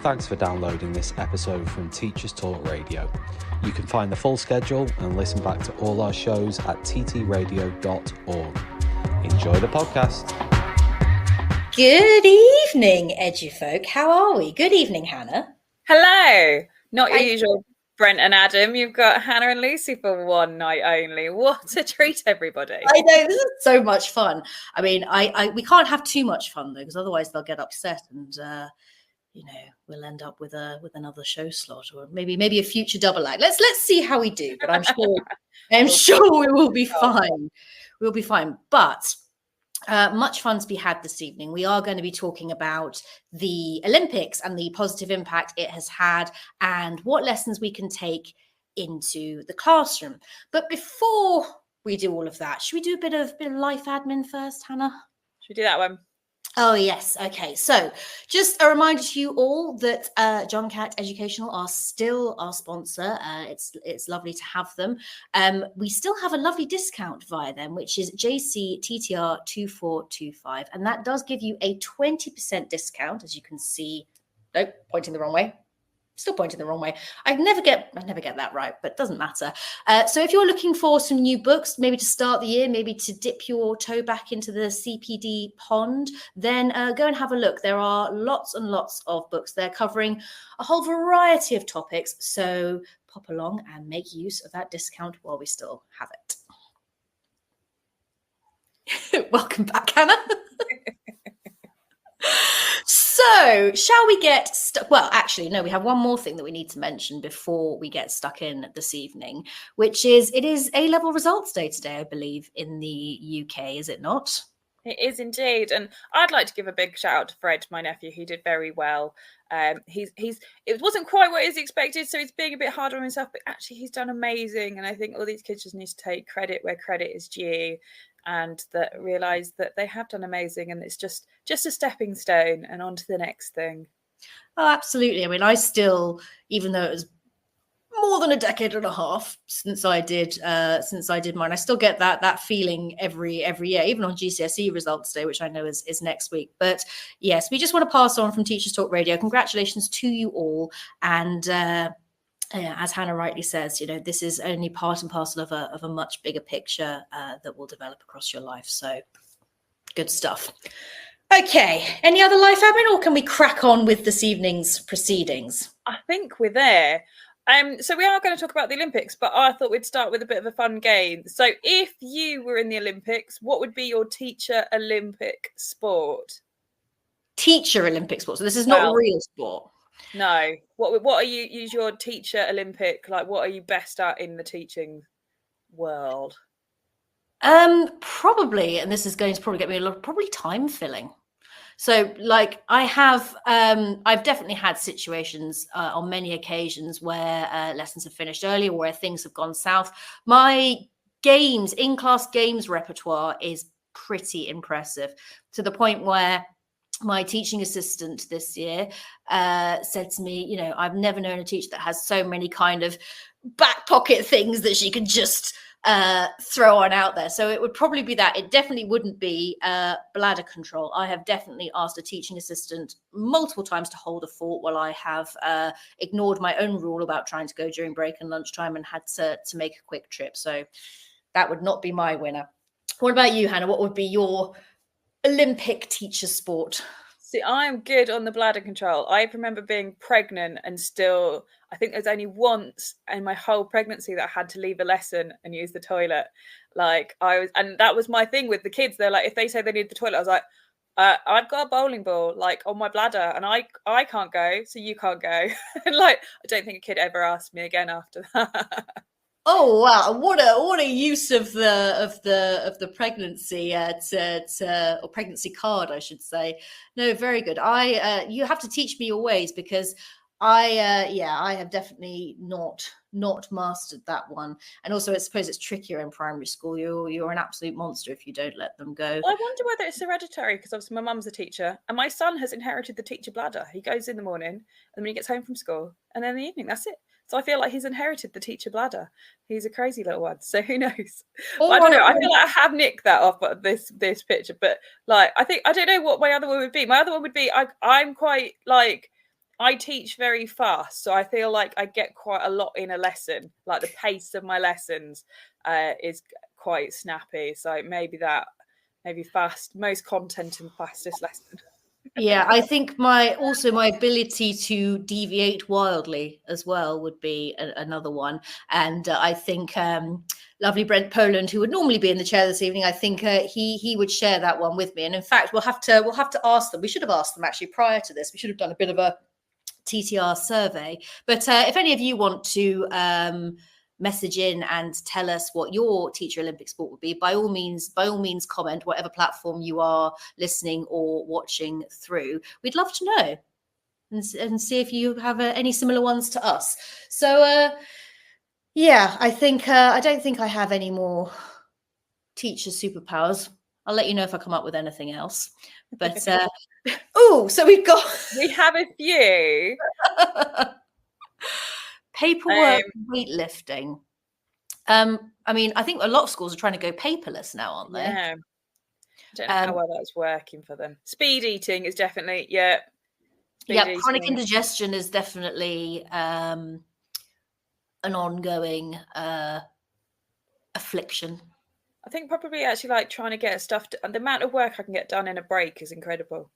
thanks for downloading this episode from Teachers Talk Radio. You can find the full schedule and listen back to all our shows at ttradio.org. Enjoy the podcast. Good evening, EduFolk. How are we? Good evening, Hannah. Hello. Not your usual Brent and Adam. You've got Hannah and Lucy for one night only. What a treat, everybody. I know, this is so much fun. I mean, we can't have too much fun, though, because otherwise they'll get upset and, we'll end up with another show slot or maybe a future double act. Let's see how we do, but I'm sure we will be fine. We'll be fine. But much fun to be had this evening. We are going to be talking about the Olympics and the positive impact it has had and what lessons we can take into the classroom. But before we do all of that, should we do a bit of life admin first, Hannah? Should we do that one? Oh, yes. Okay. So just a reminder to you all that John Catt Educational are still our sponsor. It's lovely to have them. We still have a lovely discount via them, which is JCTTR2425. And that does give you a 20% discount, as you can see. Nope, pointing the wrong way. Still pointing the wrong way. I never get that right, but it doesn't matter. So if you're looking for some new books, maybe to start the year, maybe to dip your toe back into the CPD pond, then go and have a look. There are lots and lots of books. They're covering a whole variety of topics. So pop along and make use of that discount while we still have it. Welcome back, Hannah. So, shall we get well, actually, no, we have one more thing that we need to mention before we get stuck in this evening, which is it is A-level results day today, I believe, in the UK, is it not? It is indeed. And I'd like to give a big shout out to Fred, my nephew. He did very well. It wasn't quite what is expected, so he's being a bit harder on himself, but actually he's done amazing. And I think all these kids just need to take credit where credit is due and that realise that they have done amazing and it's just a stepping stone and on to the next thing. Oh, absolutely. I mean, I still, even though it was more than a decade and a half since I did mine, I still get that feeling every year, even on GCSE results day, which I know is next week. But yes, we just want to pass on from Teachers Talk Radio. Congratulations to you all. And as Hannah rightly says, this is only part and parcel of a much bigger picture that will develop across your life. So good stuff. Okay, any other life admin, or can we crack on with this evening's proceedings? I think we're there. So we are going to talk about the Olympics, but I thought we'd start with a bit of a fun game. So if you were in the Olympics, what would be your teacher Olympic sport? Teacher Olympic sport. So this is not real sport. No. What are you? Use your teacher Olympic. Like, what are you best at in the teaching world? Probably, and this is going to probably get me probably time filling. So, like, I've definitely had situations on many occasions where lessons have finished early or where things have gone south. My in-class games repertoire is pretty impressive, to the point where my teaching assistant this year said to me, I've never known a teacher that has so many kind of back pocket things that she can just throw on out there. So it would probably be that. It definitely wouldn't be bladder control. I have definitely asked a teaching assistant multiple times to hold a fort while I have ignored my own rule about trying to go during break and lunchtime and had to make a quick trip. So that would not be my winner. What about you, Hannah? What would be your Olympic teacher sport? See, I'm good on the bladder control. I remember being pregnant and still, I think there's only once in my whole pregnancy that I had to leave a lesson and use the toilet. And that was my thing with the kids. They're like, if they say they need the toilet, I was like, I've got a bowling ball on my bladder and I can't go, so you can't go. And I don't think a kid ever asked me again after that. Oh wow! What a use of the pregnancy or pregnancy card, I should say. No, very good. You have to teach me your ways, because I have definitely not mastered that one. And also, I suppose it's trickier in primary school. You're an absolute monster if you don't let them go. Well, I wonder whether it's hereditary, because obviously my mum's a teacher and my son has inherited the teacher bladder. He goes in the morning and when he gets home from school, and then in the evening, that's it. So I feel like he's inherited the teacher bladder. He's a crazy little one. So who knows? I don't know. I feel like I have nicked that off of this picture. But I don't know what my other one would be. My other one would be I'm quite I teach very fast, so I feel like I get quite a lot in a lesson. Like the pace of my lessons is quite snappy. So maybe fast, most content and fastest lesson. Yeah, I think my ability to deviate wildly as well would be another one. And I think lovely Brent Poland, who would normally be in the chair this evening, I think he would share that one with me. And in fact, we'll have to ask them. We should have asked them actually prior to this. We should have done a bit of a TTR survey. But if any of you want to message in and tell us what your teacher Olympic sport would be, by all means comment whatever platform you are listening or watching through. We'd love to know and see if you have any similar ones to us. So yeah, I think I don't think I have any more teacher superpowers. I'll let you know if I come up with anything else. But oh, so we have a few. Paperwork, weightlifting. I mean, I think a lot of schools are trying to go paperless now, aren't they? Yeah. I don't know how well that's working for them. Speed eating is definitely, chronic indigestion is definitely an ongoing affliction. I think probably actually like trying to get stuff the amount of work I can get done in a break is incredible.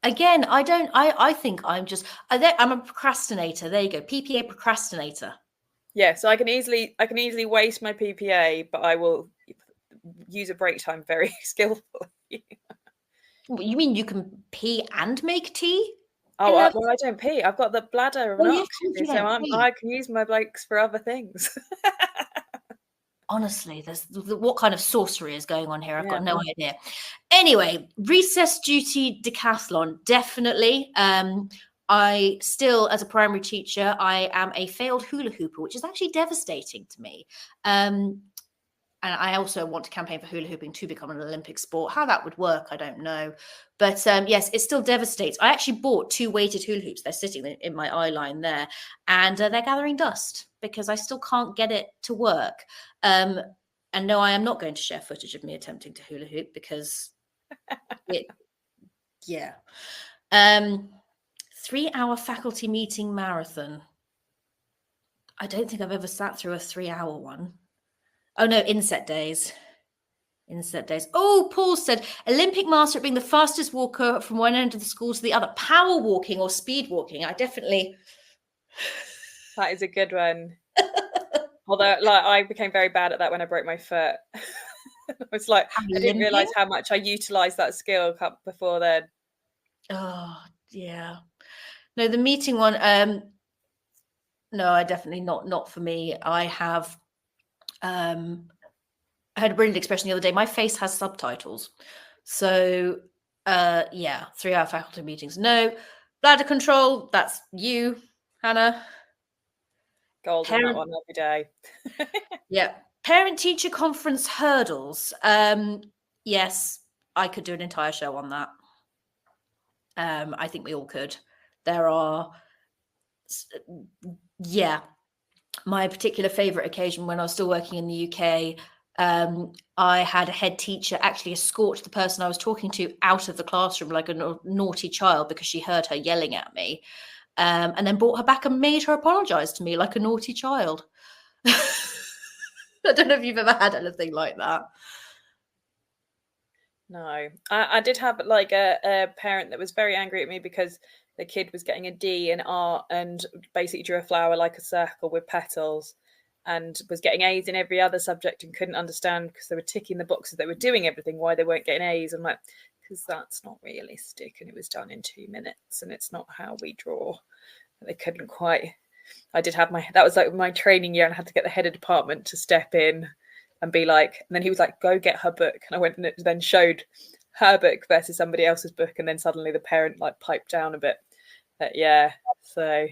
Again, I think I'm a procrastinator. There you go. PPA procrastinator. Yeah, so I can easily waste my PPA, but I will use a break time very skillfully. You mean you can pee and make tea? Oh, well, I don't pee. I've got the bladder of an ox, so I can use my breaks for other things. Honestly, there's what kind of sorcery is going on here? I've got no idea. Anyway, recess duty decathlon, definitely. I still, as a primary teacher, I am a failed hula hooper, which is actually devastating to me. And I also want to campaign for hula hooping to become an Olympic sport. How that would work, I don't know. But yes, it still devastates. I actually bought 2 weighted hula hoops. They're sitting in my eye line there. And they're gathering dust because I still can't get it to work. And no, I am not going to share footage of me attempting to hula hoop because yeah. 3-hour faculty meeting marathon. I don't think I've ever sat through a 3-hour one. Oh no, inset days. Oh, Paul said Olympic master at being the fastest walker from one end of the school to the other. Power walking or speed walking. I definitely. That is a good one. Although, like, I became very bad at that when I broke my foot. It's like I didn't realize how much I utilized that skill before then. Oh yeah. No, the meeting one. No, I definitely not for me. I have. I had a brilliant expression the other day. My face has subtitles. So, 3-hour faculty meetings. No. Bladder control. That's you, Hannah. Gold on that one every day. Yeah. Parent-teacher conference hurdles. Yes, I could do an entire show on that. I think we all could. There are, my particular favorite occasion when I was still working in the UK, I had a head teacher actually escort the person I was talking to out of the classroom like a naughty child because she heard her yelling at me, and then brought her back and made her apologize to me like a naughty child. I don't know if you've ever had anything like that. No, I did have like a parent that was very angry at me because the kid was getting a D in art and basically drew a flower like a circle with petals and was getting A's in every other subject and couldn't understand because they were ticking the boxes, they were doing everything, why they weren't getting A's. I'm like, because that's not realistic and it was done in 2 minutes and it's not how we draw. And they couldn't quite. I did have that was like my training year and I had to get the head of department to step in and be like, and then he was like, go get her book. And I went and then showed her book versus somebody else's book. And then suddenly the parent like piped down a bit. But yeah, so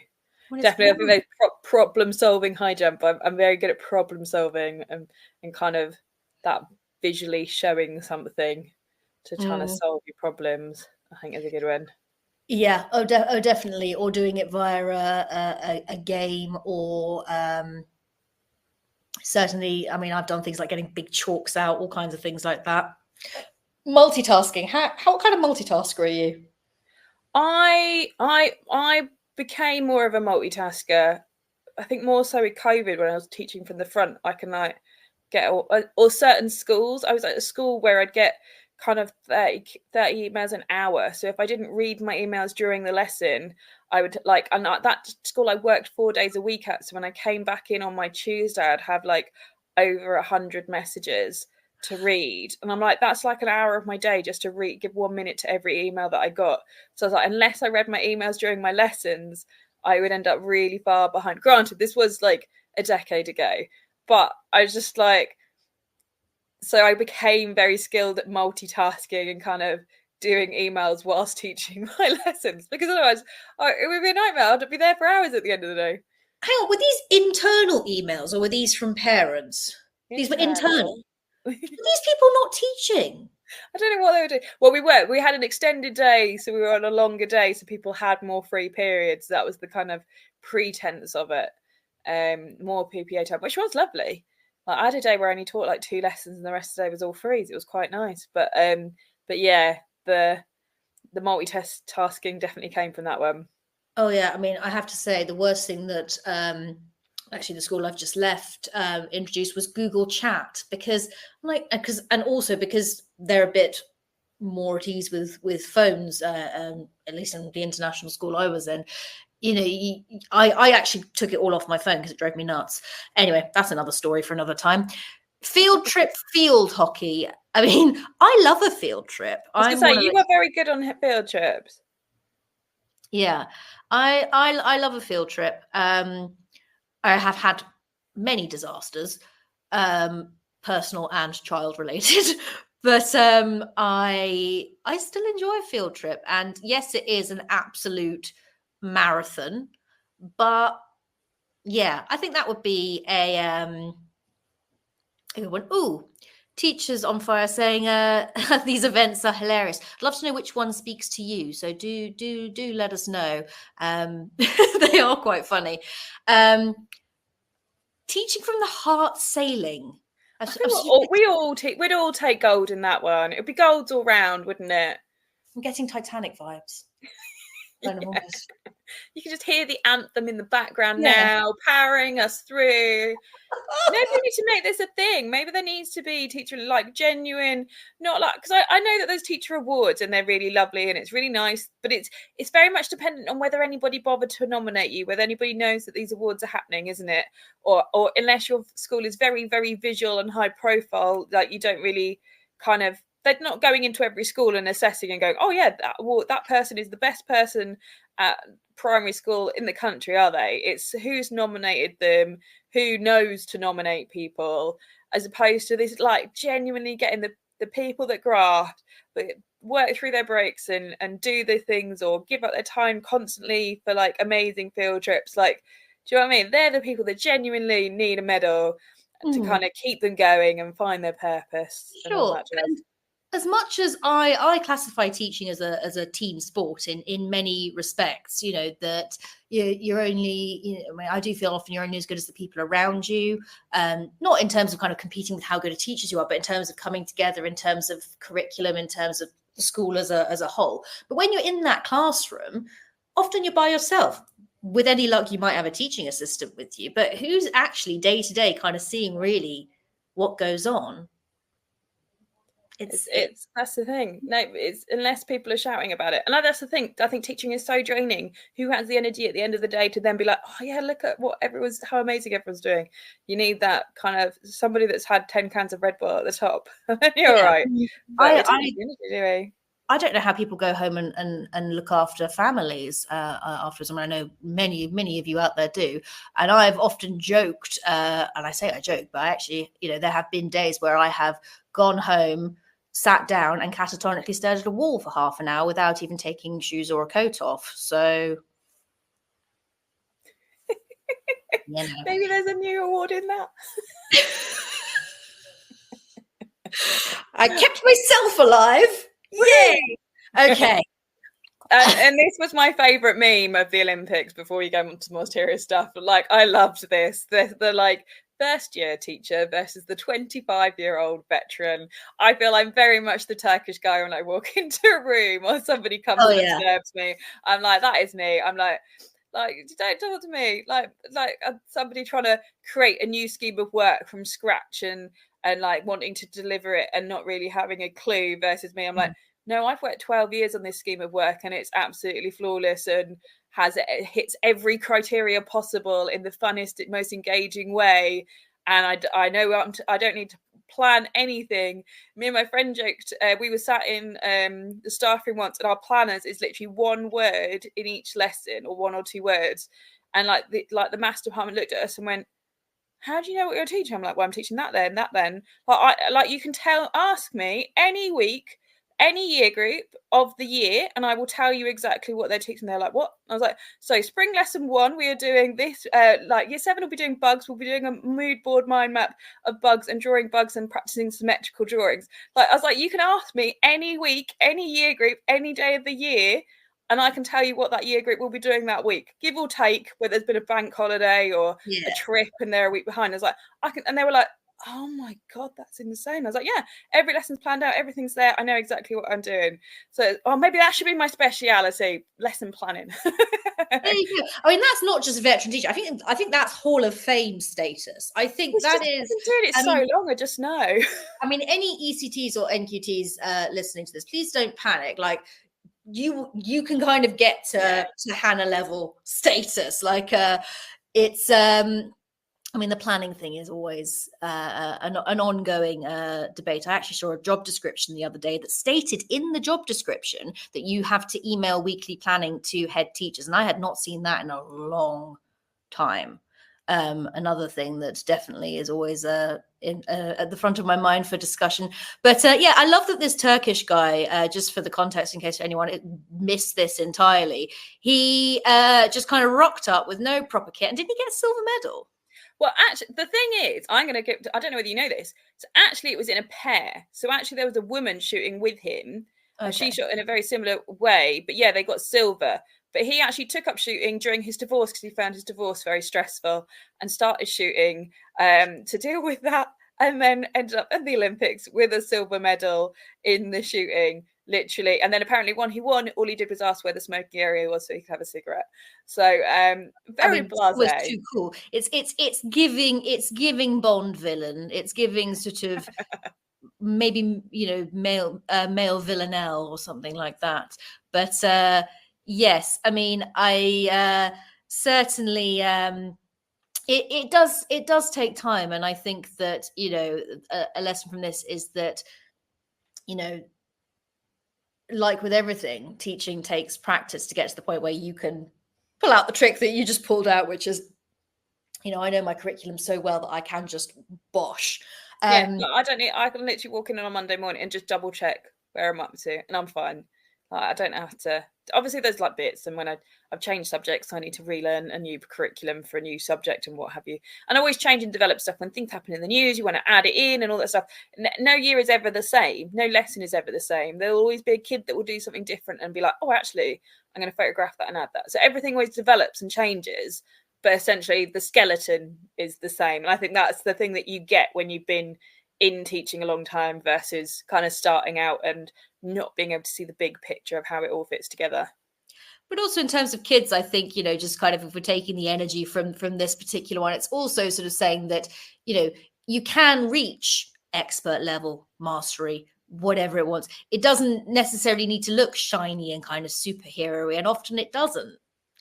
definitely I think they problem solving high jump. I'm very good at problem solving and kind of that visually showing something to trying to solve your problems, I think is a good one. Yeah, definitely. Or doing it via a game or certainly, I mean, I've done things like getting big chalks out, all kinds of things like that. Multitasking. What kind of multitasker are you? I became more of a multitasker. I think more so with COVID when I was teaching from the front. I can like get or certain schools. I was at a school where I'd get kind of 30 emails an hour. So if I didn't read my emails during the lesson, I would like, and at that school I worked 4 days a week at. So when I came back in on my Tuesday, I'd have like over 100 messages to read. And I'm like, that's like an hour of my day just to read, give 1 minute to every email that I got. So I was like, unless I read my emails during my lessons, I would end up really far behind. Granted, this was like a decade ago, but I was just like, so I became very skilled at multitasking and kind of doing emails whilst teaching my lessons, because otherwise it would be a nightmare. I'd be there for hours at the end of the day. Hang on, were these internal emails or were these from parents? These were internal. Were these people not teaching? I don't know what they were doing. Well, we had an extended day, so we were on a longer day, so people had more free periods. That was the kind of pretense of it. More PPA time, which was lovely. Like, I had a day where I only taught like 2 lessons and the rest of the day was all frees. It was quite nice. But yeah, the multitasking definitely came from that one. Oh yeah, I mean, I have to say the worst thing that actually the school I've just left introduced was Google Chat, because also because they're a bit more at ease with phones, at least in the international school I was in. You know, I actually took it all off my phone because it drove me nuts. Anyway, that's another story for another time. Field trip, field hockey. I mean, I love a field trip. I was going to say, you were very good on field trips. Yeah, I love a field trip. I have had many disasters, personal and child related, but I still enjoy a field trip. And yes, it is an absolute marathon, but yeah, I think that would be a good one. Ooh, Teachers on Fire saying these events are hilarious. I'd love to know which one speaks to you, so do let us know. They are quite funny. Teaching from the heart, sailing. We'd all take gold in that one. It'd be golds all round, wouldn't it? I'm getting Titanic vibes. Yeah. You can just hear the anthem in the background now, powering us through. Maybe we need to make this a thing. Maybe there needs to be teacher, like, genuine, not like, because I know that there's teacher awards and they're really lovely and it's really nice, but it's very much dependent on whether anybody bothered to nominate you, whether anybody knows that these awards are happening, isn't it? Or unless your school is very, very visual and high profile, like, you don't really kind of, they're not going into every school and assessing and going, oh yeah, that person is the best person at primary school in the country, are they? It's who's nominated them, who knows to nominate people, as opposed to this, like, genuinely getting the people that graft, that work through their breaks and do the things or give up their time constantly for like amazing field trips. Like, do you know what I mean? They're the people that genuinely need a medal to kind of keep them going and find their purpose. Sure. And as much as I classify teaching as a team sport in many respects, you know, that you're only, you know, I mean, I do feel often you're only as good as the people around you, not in terms of kind of competing with how good a teachers you are, but in terms of coming together, in terms of curriculum, in terms of the school as a whole. But when you're in that classroom, often you're by yourself. With any luck, you might have a teaching assistant with you, but who's actually day to day kind of seeing really what goes on? It's that's the thing. No, it's unless people are shouting about it, and that's the thing. I think teaching is so draining. Who has the energy at the end of the day to then be like, oh yeah, look at how amazing everyone's doing. You need that kind of somebody that's had 10 cans of Red Bull at the top. You're right. I don't know how people go home and look after families afterwards. I mean, I know many of you out there do, and I've often joked, and I say I joke, but I actually, you know, there have been days where I have gone home, sat down and catatonically stared at a wall for half an hour without even taking shoes or a coat off. So you know. Maybe there's a new award in that. I kept myself alive. Yay! Okay. And this was my favorite meme of the Olympics before you go on to more serious stuff. Like, I loved this. The like first year teacher versus the 25-year-old veteran. I feel I'm very much the Turkish guy when I walk into a room or somebody comes and observes me. I'm like, that is me. I'm like, don't talk to me like somebody trying to create a new scheme of work from scratch and like wanting to deliver it and not really having a clue, versus me. I'm like, no, I've worked 12 years on this scheme of work and it's absolutely flawless and it hits every criteria possible in the funnest, most engaging way. And I know I don't need to plan anything. Me and my friend joked, we were sat in the staff room once, and our planners is literally one word in each lesson, or one or two words. And like the maths department looked at us and went, how do you know what you're teaching? I'm like, well, I'm teaching that then. Like you can ask me any week, any year group of the year, and I will tell you exactly what they're teaching. They're like, what? I was like, so spring lesson 1, we are doing this. Like year 7 will be doing bugs. We'll be doing a mood board mind map of bugs and drawing bugs and practicing symmetrical drawings. Like I was like, you can ask me any week, any year group, any day of the year, and I can tell you what that year group will be doing that week, give or take, where there's been a bank holiday or a trip and they're a week behind. I was like, and they were like, oh my God, that's insane. I was like, yeah, every lesson's planned out, everything's there. I know exactly what I'm doing. So, maybe that should be my speciality, lesson planning. There you go. I mean, that's not just veteran teacher. I think that's Hall of Fame status. I think it's that just, is. I've been doing it long. I just know. I mean, any ECTs or NQTs listening to this, please don't panic. Like, you can kind of get to Hannah level status. Like, it's. I mean, the planning thing is always an ongoing debate. I actually saw a job description the other day that stated in the job description that you have to email weekly planning to head teachers. And I had not seen that in a long time. Another thing that definitely is always at the front of my mind for discussion. But yeah, I love that this Turkish guy, just for the context, in case anyone missed this entirely, he just kind of rocked up with no proper kit. And didn't he get a silver medal? Well, actually, the thing is, I don't know whether you know this. So actually, it was in a pair. So actually, there was a woman shooting with him. Okay. She shot in a very similar way. But yeah, they got silver. But he actually took up shooting during his divorce because he found his divorce very stressful and started shooting to deal with that. And then ended up at the Olympics with a silver medal in the shooting. Literally, and then apparently when he won, all he did was ask where the smoking area was so he could have a cigarette. So very blasé. It was too cool. It's giving Bond villain. It's giving sort of maybe male villanelle or something like that. But yes, I mean I certainly it does take time, and I think that a lesson from this is that like with everything, teaching takes practice to get to the point where you can pull out the trick that you just pulled out, which is, I know my curriculum so well that I can just bosh. I can literally walk in on a Monday morning and just double check where I'm up to, and I'm fine. I don't have to. Obviously, there's like bits, and when I've changed subjects, I need to relearn a new curriculum for a new subject and what have you. And I always change and develop stuff when things happen in the news. You want to add it in and all that stuff. No year is ever the same. No lesson is ever the same. There'll always be a kid that will do something different and be like, oh, actually, I'm going to photograph that and add that. So everything always develops and changes, but essentially the skeleton is the same. And I think that's the thing that you get when you've been in teaching a long time versus kind of starting out and not being able to see the big picture of how it all fits together. But also in terms of kids, I think, just kind of if we're taking the energy from this particular one, it's also sort of saying that, you can reach expert level mastery, whatever it wants. It doesn't necessarily need to look shiny and kind of superhero-y, and often it doesn't.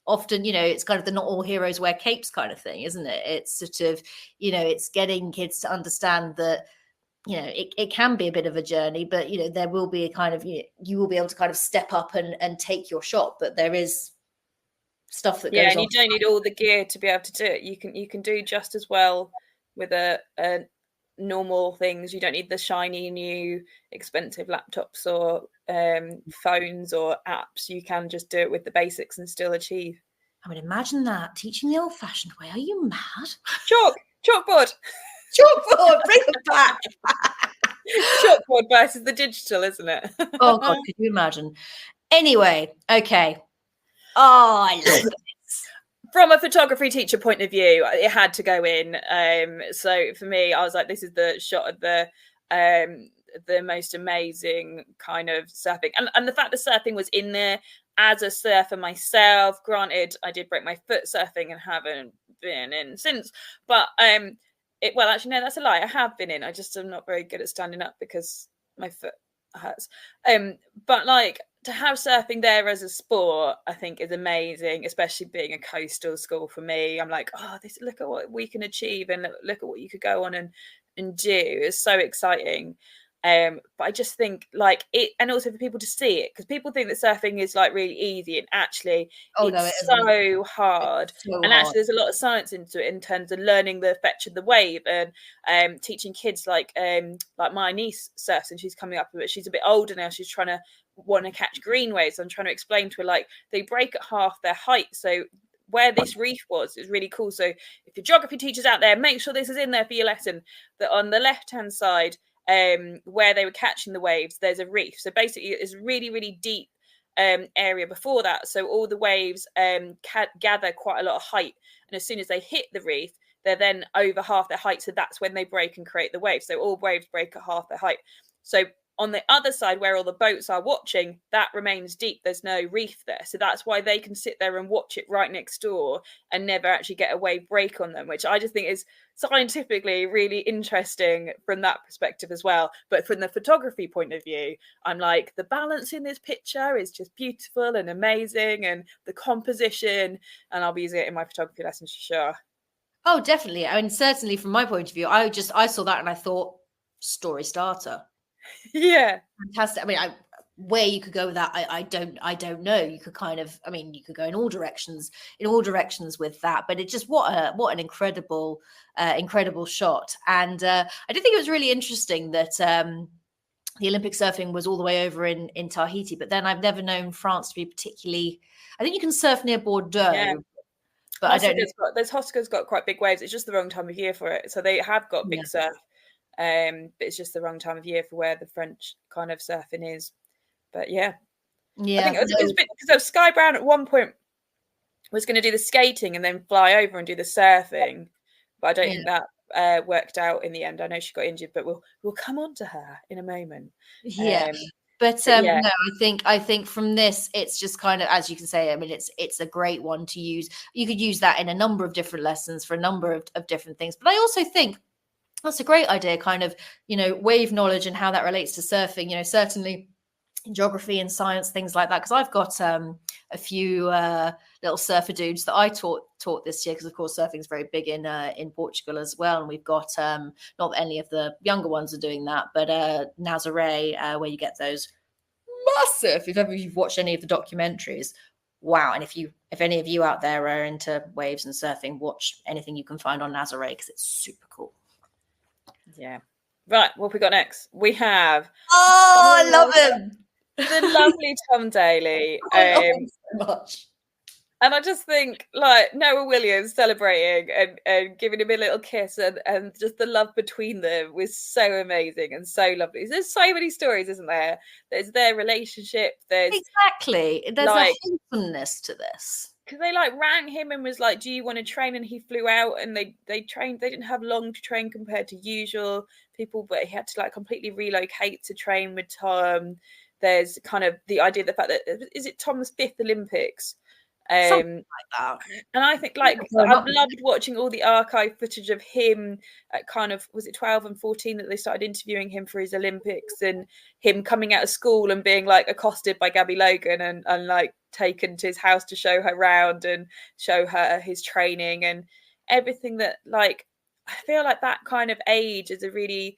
Often, it's kind of the not all heroes wear capes kind of thing, isn't it? It's sort of, it's getting kids to understand that, it can be a bit of a journey, but, there will be a kind of, you will be able to kind of step up and take your shot. But there is stuff that goes on. Yeah, and you don't need all the gear to be able to do it. You can do just as well with a normal things. You don't need the shiny new expensive laptops or phones or apps. You can just do it with the basics and still achieve. I mean, imagine that, teaching the old-fashioned way. Are you mad? Chalkboard. Chalkboard, bring it back. Chalkboard versus the digital, isn't it? Oh God, could you imagine? Anyway, okay. Oh, I love this. from a photography teacher point of view, it had to go in. So for me, I was like, this is the shot of the most amazing kind of surfing, and the fact that surfing was in there as a surfer myself. Granted, I did break my foot surfing and haven't been in since, but well, actually, no, that's a lie. I have been in. I just am not very good at standing up because my foot hurts. But like, to have surfing there as a sport, I think is amazing, especially being a coastal school for me. I'm like, oh, look at what we can achieve, and look at what you could go on and do. It's so exciting. But I just think like it, and also for people to see it, because people think that surfing is like really easy, and actually it's so hard. And actually there's a lot of science into it in terms of learning the effect of the wave, and teaching kids like my niece surfs, and she's coming up, but she's a bit older now. She's trying to want to catch green waves. I'm trying to explain to her like they break at half their height. So where this reef was is really cool. So if your geography teachers out there, make sure this is in there for your lesson, that on the left hand side, where they were catching the waves, there's a reef. So basically it's really, really deep area before that. So all the waves gather quite a lot of height. And as soon as they hit the reef, they're then over half their height. So that's when they break and create the wave. So all waves break at half their height. So on the other side, where all the boats are watching, that remains deep. There's no reef there. So that's why they can sit there and watch it right next door and never actually get a wave break on them, which I just think is scientifically really interesting from that perspective as well. But from the photography point of view, I'm like, the balance in this picture is just beautiful and amazing, and the composition, and I'll be using it in my photography lessons for sure. Oh, definitely. I mean, certainly from my point of view, I saw that and I thought, story starter. Yeah, fantastic. I mean, where you could go with that, I don't know. You could kind of, I mean, you could go in all directions with that. But it just what an incredible shot. And I did think it was really interesting that the Olympic surfing was all the way over in Tahiti. But then I've never known France to be particularly. I think you can surf near Bordeaux. Yeah. But I don't know. Hossegor's got quite big waves. It's just the wrong time of year for it. So they have got big surf. But it's just the wrong time of year for where the French kind of surfing is. But yeah. I think it was a bit because Sky Brown at one point was going to do the skating and then fly over and do the surfing, but I don't think that worked out in the end. I know she got injured, but we'll come on to her in a moment. Yeah. But no, I think from this, it's just kind of, as you can say, I mean, it's a great one to use. You could use that in a number of different lessons for a number of different things. But I also think that's a great idea, kind of, wave knowledge and how that relates to surfing, certainly in geography and science, things like that. Because I've got a few little surfer dudes that I taught this year, because of course surfing is very big in Portugal as well. And we've got, not that any of the younger ones are doing that, but Nazaré, where you get those massive, if you've watched any of the documentaries, wow. And if any of you out there are into waves and surfing, watch anything you can find on Nazaré, because it's super cool. Yeah. Right. What have we got next? We have. Oh, I love him. The lovely Tom Daley. I love him so much. And I just think, like, Noah Williams celebrating and giving him a little kiss, and just the love between them was so amazing and so lovely. There's so many stories, isn't there? There's their relationship. There's exactly. There's a wholesomeness to this. Because they rang him and was like, do you want to train? And he flew out, and they trained. They didn't have long to train compared to usual people, but he had to completely relocate to train with Tom. There's kind of the idea, the fact that, is it Tom's 5th Olympics? Something like that. And I think I've loved watching all the archive footage of him at kind of, was it 12 and 14 that they started interviewing him for his Olympics, and him coming out of school and being accosted by Gabby Logan and taken to his house to show her around and show her his training and everything. That I feel like that kind of age is a really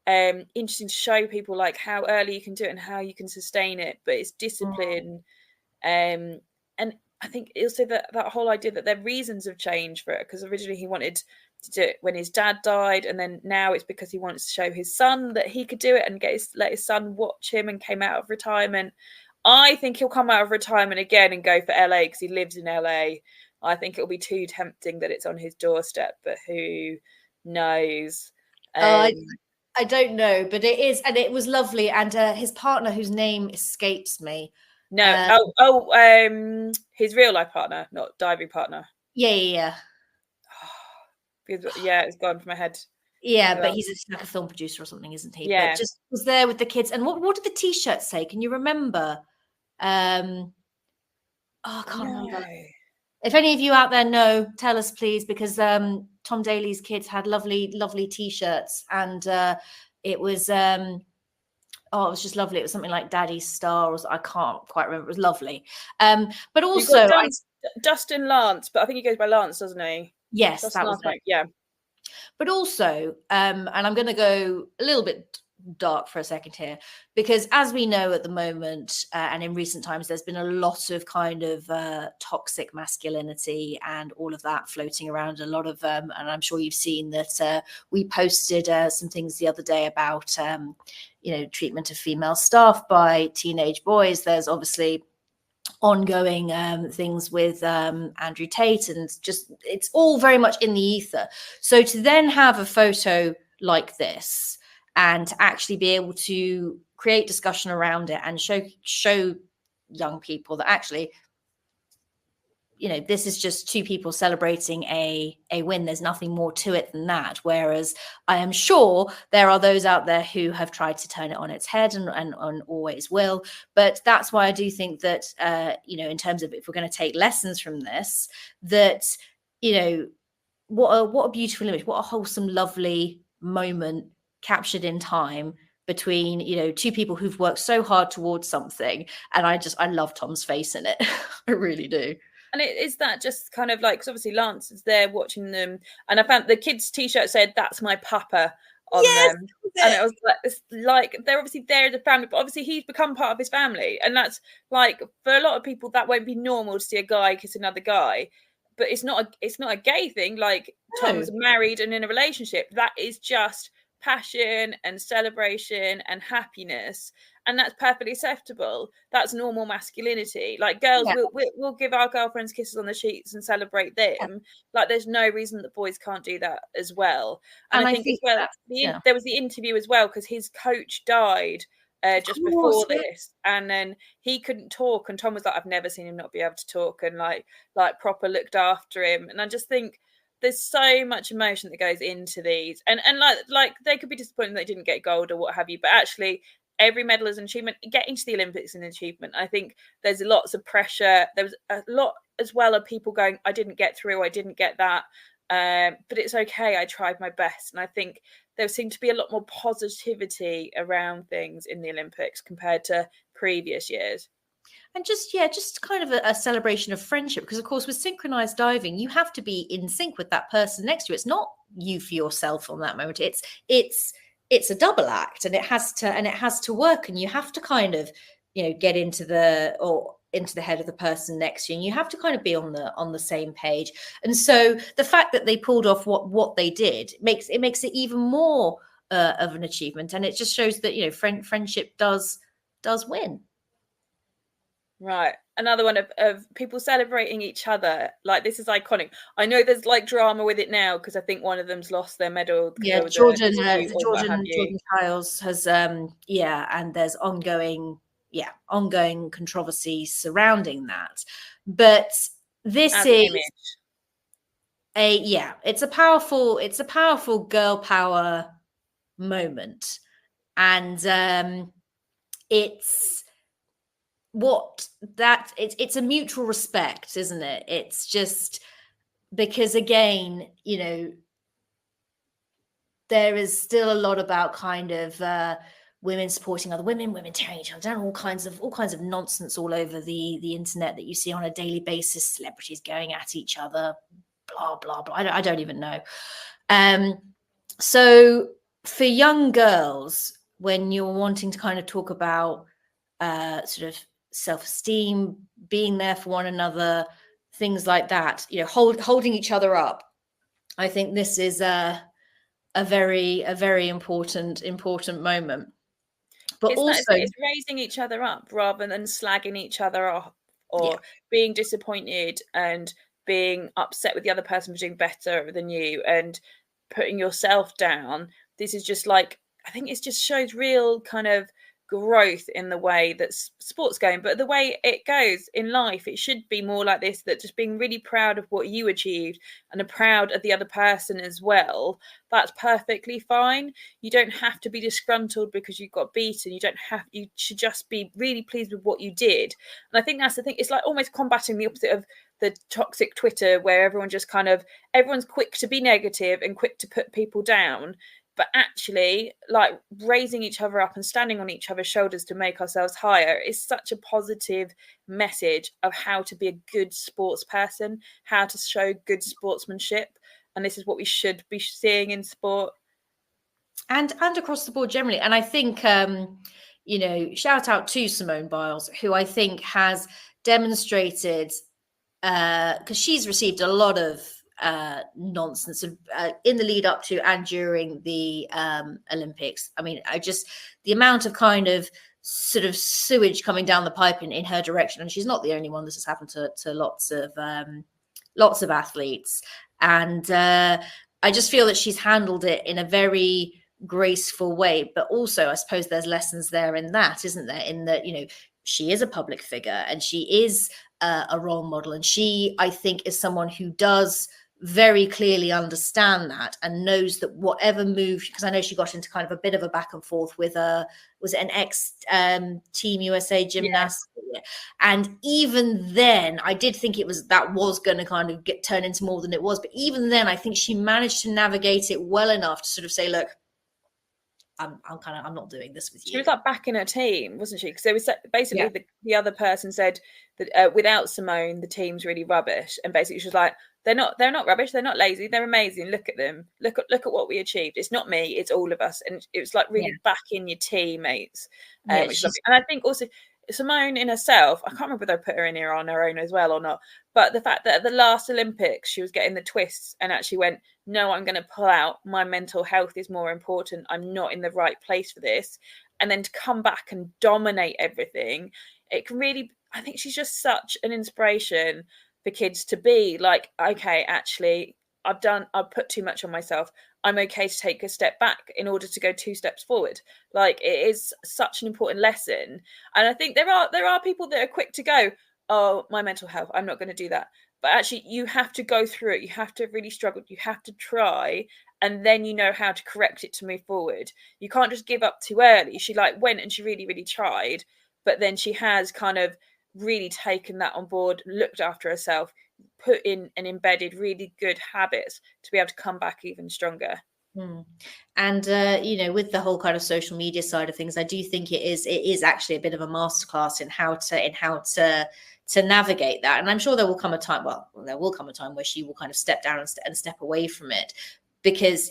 interesting to show people how early you can do it and how you can sustain it, but it's discipline. And I think also that whole idea that their reasons have changed for it, because originally he wanted to do it when his dad died, and then now it's because he wants to show his son that he could do it and let his son watch him, and came out of retirement. I think he'll come out of retirement again and go for LA, because he lives in LA. I think it'll be too tempting that it's on his doorstep, but who knows? I don't know, but it is, and it was lovely. And his partner, whose name escapes me. No, his real life partner, not diving partner. Yeah. Yeah, it's gone from my head. Yeah, but he's like a film producer or something, isn't he? Yeah. But just was there with the kids. And what did the T-shirts say? Can you remember? I can't remember. If any of you out there know, tell us please, because Tom Daly's kids had lovely, lovely T-shirts, and it was it was just lovely. It was something like Daddy's Star, or I can't quite remember. It was lovely. But also, Dustin Lance, but I think he goes by Lance, doesn't he? Yes, Dustin that was Lance, it. Yeah. But also, and I'm going to go a little bit dark for a second here, because as we know at the moment, and in recent times, there's been a lot of kind of toxic masculinity and all of that floating around. A lot of, and I'm sure you've seen that we posted some things the other day about, treatment of female staff by teenage boys. There's obviously ongoing things with Andrew Tate, and just it's all very much in the ether. So to then have a photo like this and to actually be able to create discussion around it and show young people that actually, this is just two people celebrating a win. There's nothing more to it than that. Whereas I am sure there are those out there who have tried to turn it on its head and always will. But that's why I do think that, in terms of if we're going to take lessons from this, that, what a beautiful image, what a wholesome, lovely moment captured in time between, two people who've worked so hard towards something. And I love Tom's face in it. I really do. And is that just kind of like, because obviously Lance is there watching them, and I found the kids' T-shirt said "That's my papa" on them, and it was like, it's like they're obviously there as a family, but obviously he's become part of his family, and that's like for a lot of people that won't be normal to see a guy kiss another guy, but it's not a gay thing. Like Tom's married and in a relationship. That is just passion and celebration and happiness, and that's perfectly acceptable. That's normal masculinity. Like girls, we'll give our girlfriends kisses on the cheeks and celebrate them. Like there's no reason that boys can't do that as well. And I think as well, there was the interview as well, because his coach died just before this, and then he couldn't talk, and Tom was like, I've never seen him not be able to talk, and like proper looked after him. And I just think there's so much emotion that goes into these, and like they could be disappointed they didn't get gold or what have you, but actually every medal is an achievement. Getting to the Olympics is an achievement. I think there's lots of pressure. There was a lot as well of people going, I didn't get through, I didn't get that, but it's okay, I tried my best. And I think there seemed to be a lot more positivity around things in the Olympics compared to previous years. And just kind of a celebration of friendship, because of course with synchronized diving, you have to be in sync with that person next to you. It's not you for yourself on that moment. It's a double act, and it has to work, and you have to kind of get into the head of the person next to you, and you have to kind of be on the same page. And so the fact that they pulled off what they did makes it even more of an achievement, and it just shows that friendship does win. Right. Another one of people celebrating each other. Like, this is iconic. I know there's like drama with it now because I think one of them's lost their medal. Yeah, Jordan Chiles has and there's ongoing controversy surrounding that. But this it's a powerful girl power moment, and it's a mutual respect, isn't it? It's just because, again, there is still a lot about kind of women supporting other women tearing each other down, all kinds of nonsense all over the internet that you see on a daily basis, celebrities going at each other, blah blah blah. I don't even know. So for young girls, when you're wanting to kind of talk about sort of self-esteem, being there for one another, things like that, holding each other up, I think this is a very important moment. But it's raising each other up rather than slagging each other off or being disappointed and being upset with the other person for doing better than you and putting yourself down. This is just like, I think it just shows real kind of growth in the way that sport's going, but the way it goes in life, it should be more like this, that just being really proud of what you achieved and are proud of the other person as well. That's perfectly fine. You don't have to be disgruntled because you got beaten. You should just be really pleased with what you did. And I think that's the thing. It's like almost combating the opposite of the toxic Twitter, where everyone's quick to be negative and quick to put people down. But actually, like, raising each other up and standing on each other's shoulders to make ourselves higher is such a positive message of how to be a good sports person, how to show good sportsmanship. And this is what we should be seeing in sport. And across the board generally. And I think, shout out to Simone Biles, who I think has demonstrated, because she's received a lot of nonsense in the lead up to and during the Olympics. I mean, the amount of kind of sort of sewage coming down the pipe in her direction, and she's not the only one. This has happened to lots of athletes, and I just feel that she's handled it in a very graceful way. But also, I suppose there's lessons there in that, isn't there? In that, she is a public figure and she is a role model, and she, I think, is someone who does very clearly understand that and knows that whatever move, because I know she got into kind of a bit of a back and forth with was it an ex Team USA gymnast? Yeah. And even then, I did think that was going to kind of turn into more than it was. But even then, I think she managed to navigate it well enough to sort of say, look, I'm not doing this with you. She was like backing her team, wasn't she? Because there was basically the other person said that without Simone, the team's really rubbish. And basically she was like, they're not rubbish. They're not lazy. They're amazing. Look at them. Look at what we achieved. It's not me. It's all of us. And it was like really backing your teammates. And I think also Simone in herself, I can't remember whether I put her in here on her own as well or not, but the fact that at the last Olympics, she was getting the twists and actually went, no, I'm going to pull out. My mental health is more important. I'm not in the right place for this. And then to come back and dominate everything, it can really, I think she's just such an inspiration for kids to be like, okay, actually, I've put too much on myself. I'm okay to take a step back in order to go 2 steps forward. Like, it is such an important lesson. And I think there are people that are quick to go, oh, my mental health, I'm not going to do that. But actually, you have to go through it. You have to really struggle. You have to try. And then you know how to correct it to move forward. You can't just give up too early. She went and she really, really tried. But then she has kind of really taken that on board, looked after herself, put in and embedded really good habits to be able to come back even stronger. And with the whole kind of social media side of things, I do think it is actually a bit of a masterclass in how to navigate that. And I'm sure there will come a time where she will kind of step down and step away from it, because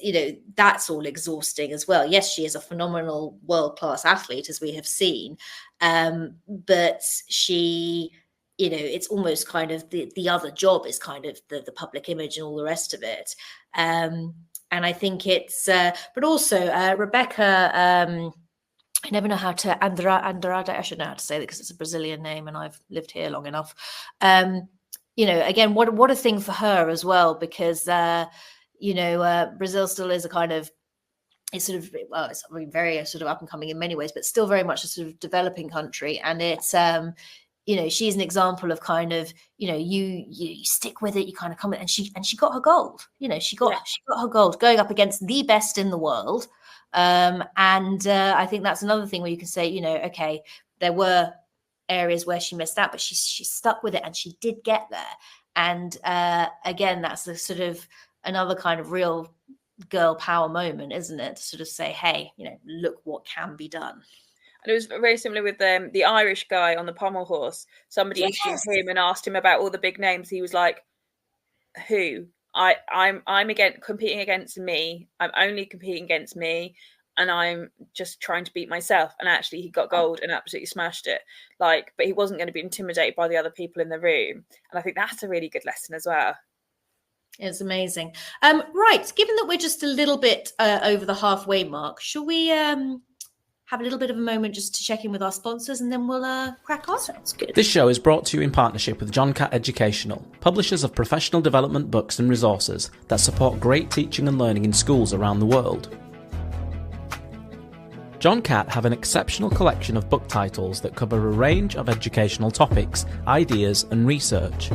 that's all exhausting as well. Yes, she is a phenomenal world-class athlete, as we have seen, but she, it's almost kind of the other job is kind of the public image and all the rest of it. And I think it's, but also Rebecca, I never know how to, Andrade, I should know how to say that because it's a Brazilian name and I've lived here long enough. Again, what a thing for her as well, because, Brazil still is a kind of, it's very sort of up and coming in many ways, but still very much a sort of developing country. And it's, she's an example of kind of, you stick with it, you kind of come in, and she got her gold. She got her gold going up against the best in the world. I think that's another thing where you can say, okay, there were areas where she missed out, but she stuck with it and she did get there. And again, that's the sort of another kind of real girl power moment, isn't it? To sort of say, hey, look what can be done. And it was very similar with the Irish guy on the pommel horse. Somebody interviewed him and asked him about all the big names. He was like, who? I'm competing against me. I'm only competing against me. And I'm just trying to beat myself. And actually he got gold and absolutely smashed it. But he wasn't going to be intimidated by the other people in the room. And I think that's a really good lesson as well. It's amazing. Right. Given that we're just a little bit over the halfway mark, shall we have a little bit of a moment just to check in with our sponsors, and then we'll crack on? Sounds good. This show is brought to you in partnership with John Catt Educational, publishers of professional development books and resources that support great teaching and learning in schools around the world. John Catt have an exceptional collection of book titles that cover a range of educational topics, ideas and research.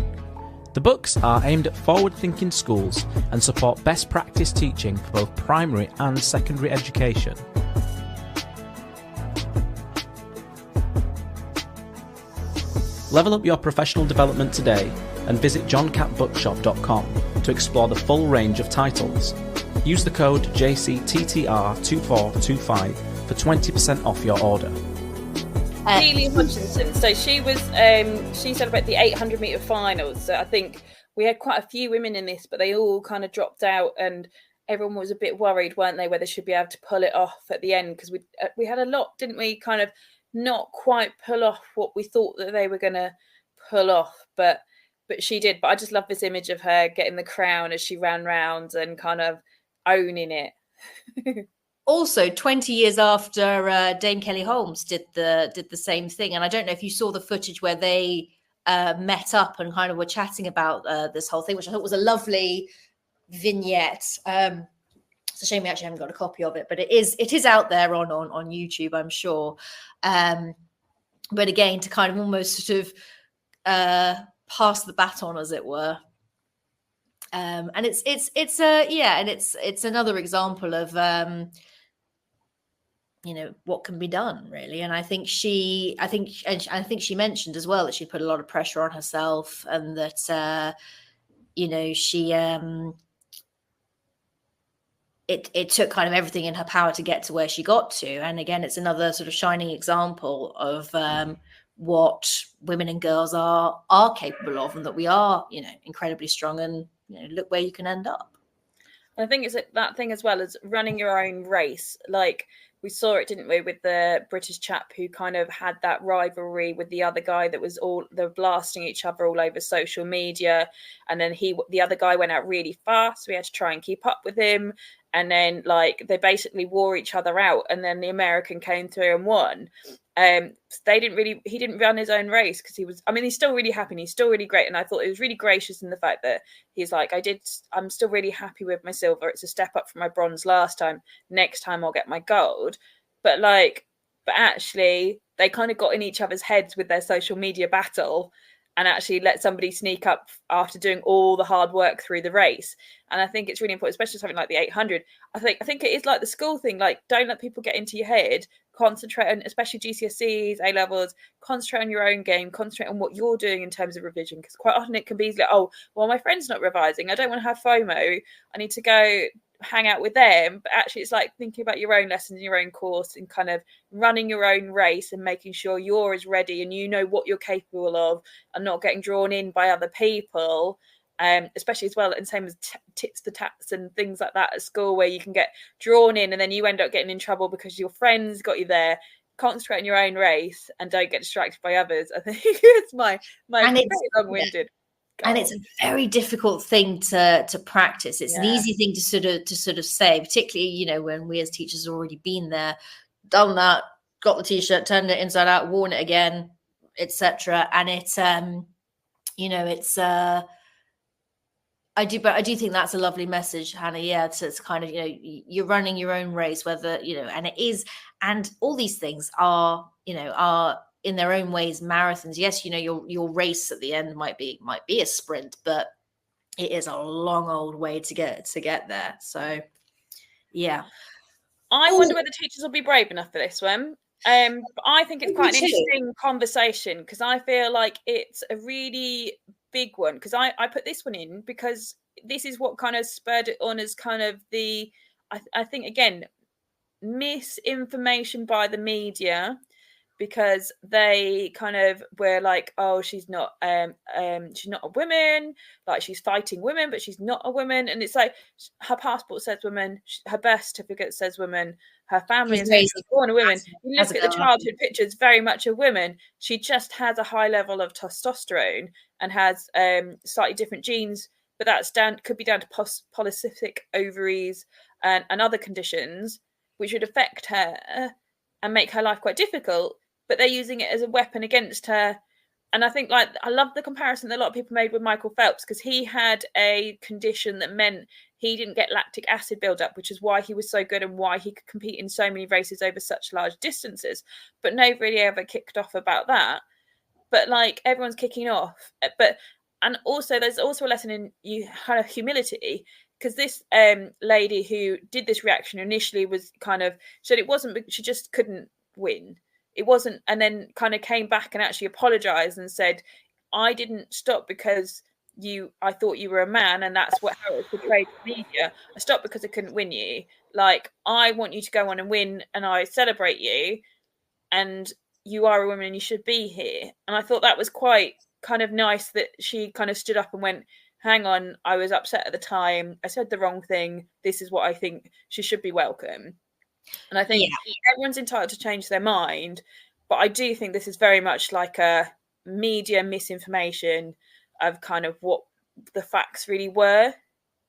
The books are aimed at forward-thinking schools and support best practice teaching for both primary and secondary education. Level up your professional development today and visit johncattbookshop.com to explore the full range of titles. Use the code JCTTR2425 for 20% off your order. Keely Hutchinson. So she was, she celebrated the 800 metre finals. So I think we had quite a few women in this, but they all kind of dropped out, and everyone was a bit worried, weren't they, whether she'd be able to pull it off at the end, because we had a lot, didn't we, kind of not quite pull off what we thought that they were going to pull off, but she did. But I just love this image of her getting the crown as she ran round and kind of owning it. Also, 20 years after Dame Kelly Holmes did the same thing, and I don't know if you saw the footage where they met up and kind of were chatting about this whole thing, which I thought was a lovely vignette. It's a shame we actually haven't got a copy of it, but it is out there on YouTube, I'm sure. But again, to kind of almost sort of pass the baton, as it were. And it's another example of what can be done, really. And I think she mentioned as well that she put a lot of pressure on herself, and that she it took kind of everything in her power to get to where she got to. And again, it's another sort of shining example of what women and girls are capable of, and that we are, incredibly strong, and look where you can end up. And I think it's that thing as well as running your own race. Like we saw it, didn't we, with the British chap who kind of had that rivalry with the other guy that was they're blasting each other all over social media. And then the other guy went out really fast. So we had to try and keep up with him. And then they basically wore each other out. And then the American came through and won. He didn't run his own race because he's still really happy and he's still really great. And I thought it was really gracious in the fact that he's like, I'm still really happy with my silver. It's a step up from my bronze last time. Next time I'll get my gold. But actually they kind of got in each other's heads with their social media battle, and actually let somebody sneak up after doing all the hard work through the race. And I think it's really important, especially something like the 800. I think it is like the school thing, don't let people get into your head. Concentrate on, especially GCSEs, A-levels, concentrate on your own game, concentrate on what you're doing in terms of revision. Because quite often it can be my friend's not revising. I don't want to have FOMO. I need to go hang out with them. But actually it's like thinking about your own lessons, your own course, and kind of running your own race and making sure you're as ready and you know what you're capable of, and not getting drawn in by other people. Especially as well, and same as tits for tats and things like that at school, where you can get drawn in and then you end up getting in trouble because your friends got you there. Concentrate on your own race and don't get distracted by others. I think it's my long-winded. And it's a very difficult thing to practice. It's an easy thing to sort of say, particularly when we as teachers have already been there, done that, got the t-shirt, turned it inside out, worn it again, etc. And it's I do think that's a lovely message, Hannah. Yeah, it's kind of you're running your own race, whether and it is, and all these things are in their own ways marathons. Yes, your race at the end might be a sprint, but it is a long old way to get there. So, yeah, I wonder whether teachers will be brave enough for this one. I think it's quite an interesting conversation, because I feel like it's a really big one, because I put this one in because this is what kind of spurred it on as kind of I think again, misinformation by the media, because they kind of were like, oh, she's not a woman, like she's fighting women, but she's not a woman. And it's like, her passport says woman, her birth certificate says woman, her family is born a woman. You look at the childhood pictures, very much a woman. She just has a high level of testosterone and has slightly different genes, but that's could be down to polycystic ovaries and other conditions, which would affect her and make her life quite difficult. But they're using it as a weapon against her. And I think I love the comparison that a lot of people made with Michael Phelps, because he had a condition that meant he didn't get lactic acid buildup, which is why he was so good and why he could compete in so many races over such large distances. But nobody ever kicked off about that. But like everyone's kicking off. And also there's also a lesson in you kind of humility, because this lady who did this reaction initially was kind of said it wasn't, she just couldn't win. It wasn't, and then kind of came back and actually apologized and said, I didn't stop because I thought you were a man, and that's how it was portrayed in the media. I stopped because I couldn't win you. Like, I want you to go on and win, and I celebrate you, and you are a woman and you should be here. And I thought that was quite kind of nice that she kind of stood up and went, hang on, I was upset at the time, I said the wrong thing, this is what I think, she should be welcome. And I think everyone's entitled to change their mind, but I do think this is very much like a media misinformation of kind of what the facts really were.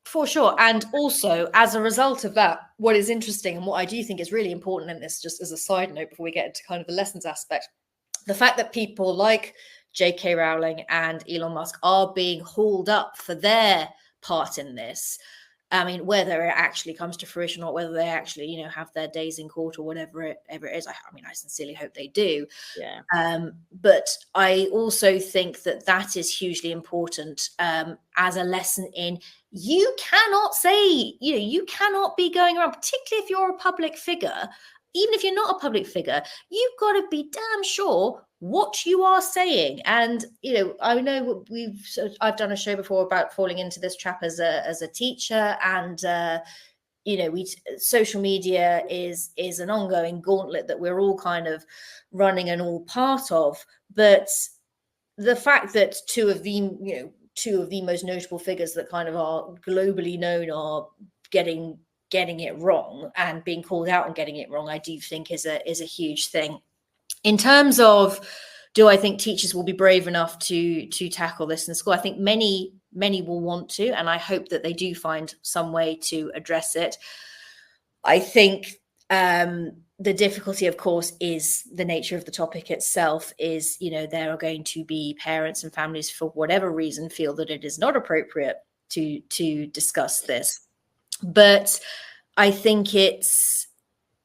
For sure. And also, as a result of that, what is interesting and what I do think is really important in this, just as a side note before we get into kind of the lessons aspect, the fact that people like J.K. Rowling and Elon Musk are being hauled up for their part in this. I mean, whether it actually comes to fruition or whether they actually, you know, have their days in court or whatever it is. I mean, I sincerely hope they do. Yeah. But I also think that is hugely important as a lesson in you cannot say, you know, you cannot be going around, particularly if you're a public figure, even if you're not a public figure, you've got to be damn sure what you are saying. And, you know, I know I've done a show before about falling into this trap as a teacher, and, you know, social media is an ongoing gauntlet that we're all kind of running and all part of. But the fact that two of the most notable figures that kind of are globally known are getting it wrong and being called out and getting it wrong, I do think is a huge thing. In terms of, do I think teachers will be brave enough to tackle this in school? I think many will want to, and I hope that they do find some way to address it. I think the difficulty, of course, is the nature of the topic itself. Is, you know, there are going to be parents and families, for whatever reason, feel that it is not appropriate to discuss this. But I think it's,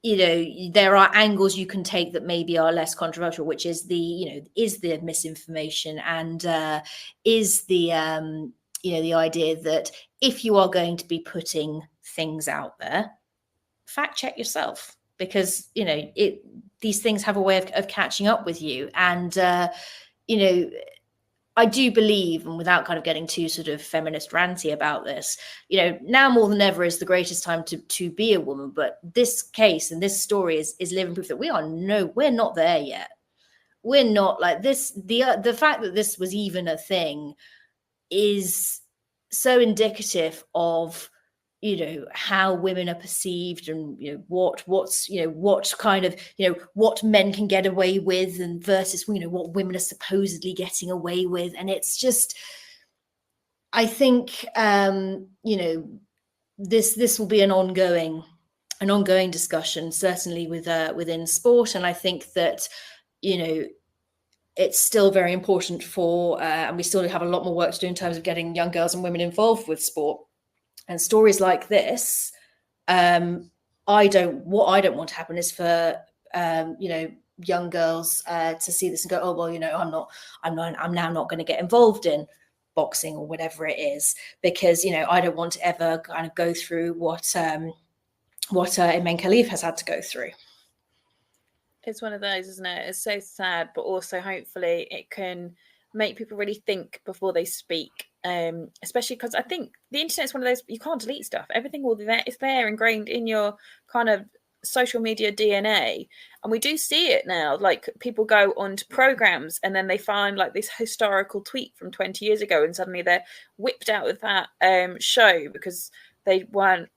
you know, there are angles you can take that maybe are less controversial, which is is the misinformation and is the, you know, the idea that if you are going to be putting things out there, fact check yourself, because, you know, these things have a way of catching up with you. And, you know, I do believe, and without kind of getting too sort of feminist ranty about this, you know, now more than ever is the greatest time to be a woman. But this case and this story is living proof that we're not there yet. We're not like this. The fact that this was even a thing is so indicative of, you know, how women are perceived, and, you know, what's you know, what kind of, you know, what men can get away with, and versus, you know, what women are supposedly getting away with. And it's just, I think, you know, this will be an ongoing discussion, certainly within sport. And I think that, you know, it's still very important for, and we still have a lot more work to do in terms of getting young girls and women involved with sport. And stories like this, what I don't want to happen is for you know, young girls to see this and go, oh well, you know, I'm now not going to get involved in boxing or whatever it is, because, you know, I don't want to ever kind of go through what Imen Khalif has had to go through. It's one of those, isn't it? It's so sad, but also hopefully it can make people really think before they speak. Especially because I think the internet is one of those, you can't delete stuff. Everything will be there. It's there ingrained in your kind of social media DNA. And we do see it now. Like, people go onto programs and then they find like this historical tweet from 20 years ago, and suddenly they're whipped out of that show because they weren't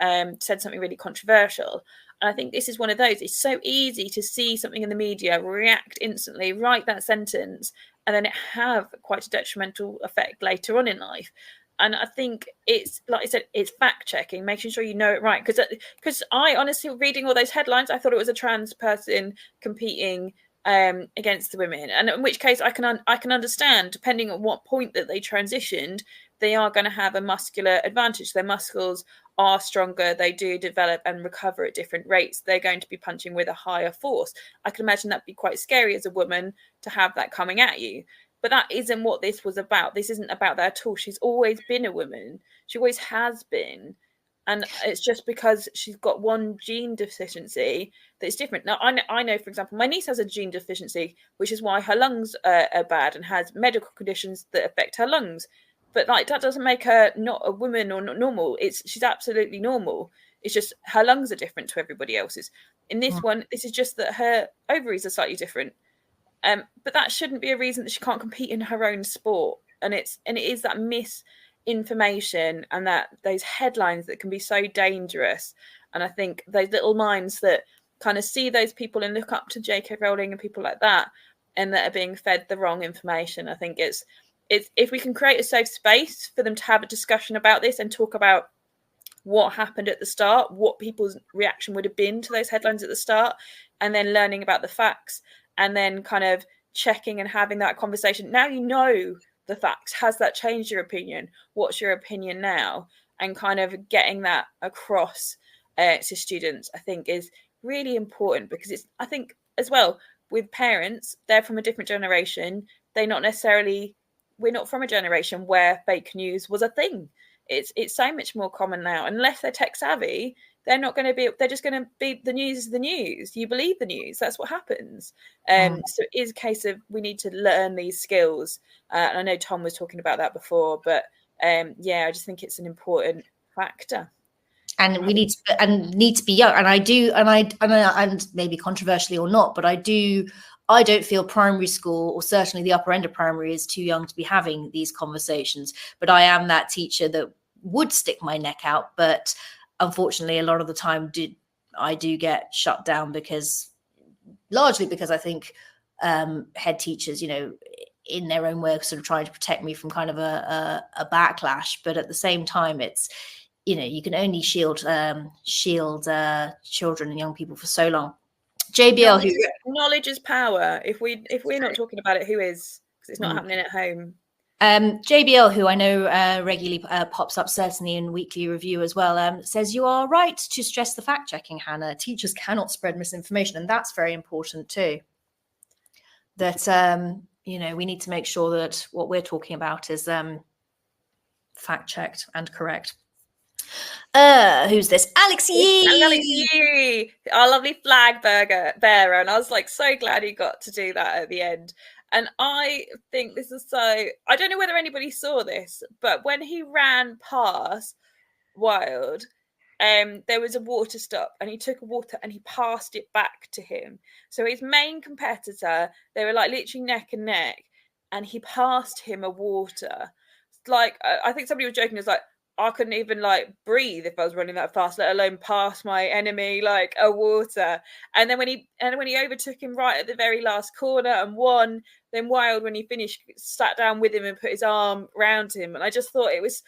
said something really controversial. And I think this is one of those. It's so easy to see something in the media, react instantly, write that sentence, and then it have quite a detrimental effect later on in life. And I think it's, like I said, it's fact checking, making sure you know it right. Because I honestly, reading all those headlines, I thought it was a trans person competing against the women. And in which case I can understand, depending on what point that they transitioned, they are going to have a muscular advantage. Their muscles are stronger, they do develop and recover at different rates, they're going to be punching with a higher force. I can imagine that'd be quite scary as a woman to have that coming at you. But that isn't what this was about. This isn't about that at all. She's always been a woman. She always has been. And it's just because she's got one gene deficiency that is different. Now, I know, for example, my niece has a gene deficiency, which is why her lungs are bad and has medical conditions that affect her lungs. But like that doesn't make her not a woman or not normal. She's absolutely normal. It's just her lungs are different to everybody else's. In this one, this is just that her ovaries are slightly different. But that shouldn't be a reason that she can't compete in her own sport. And it is that misinformation and that those headlines that can be so dangerous. And I think those little minds that kind of see those people and look up to J.K. Rowling and people like that, and that are being fed the wrong information. I think it's if we can create a safe space for them to have a discussion about this and talk about what happened at the start, what people's reaction would have been to those headlines at the start, and then learning about the facts, and then kind of checking and having that conversation. Now you know the facts. Has that changed your opinion? What's your opinion now? And kind of getting that across to students, I think, is really important, because I think as well with parents, they're from a different generation. We're not from a generation where fake news was a thing. It's so much more common now. Unless they're tech savvy, they're just going to be, the news is the news. You believe the news. That's what happens. So it is a case of we need to learn these skills. And I know Tom was talking about that before, but I just think it's an important factor. And we need to be young. And maybe controversially or not, but I don't feel primary school, or certainly the upper end of primary, is too young to be having these conversations. But I am that teacher that would stick my neck out. But unfortunately, a lot of the time I do get shut down, largely because I think head teachers, in their own way, are sort of trying to protect me from kind of a backlash. But at the same time, it's, you can only shield children and young people for so long. JBL, knowledge is power. If we're not talking about it, who is? Because it's not happening at home. JBL, who I know regularly pops up, certainly in weekly review as well, says, you are right to stress the fact checking, Hannah. Teachers cannot spread misinformation, and that's very important too. That we need to make sure that what we're talking about is fact checked and correct. Who's this? Alex Yee. Alex Yee, our lovely flag bearer, and I was like so glad he got to do that at the end. And I think this is I don't know whether anybody saw this, but when he ran past Wilde, there was a water stop, and he took a water and he passed it back to him. So his main competitor, they were like literally neck and neck, and he passed him a water. Like, I think somebody was joking, it was like, I couldn't even like breathe if I was running that fast, let alone pass my enemy like a water. And then when he overtook him right at the very last corner and won, then Wilde, when he finished, sat down with him and put his arm around him. And I just thought it was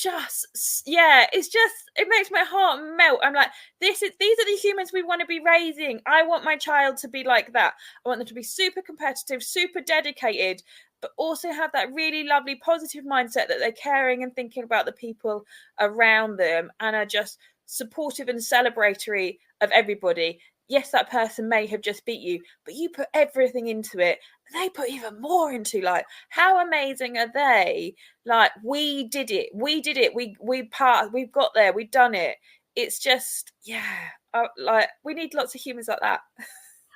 it makes my heart melt. I'm like, these are the humans we want to be raising. I want my child to be like that. I want them to be super competitive, super dedicated, but also have that really lovely positive mindset that they're caring and thinking about the people around them and are just supportive and celebratory of everybody. Yes, that person may have just beat you, but you put everything into it. They put even more into, like, how amazing are they? Like, we did it. We passed. We've got there. We've done it. It's just, we need lots of humans like that.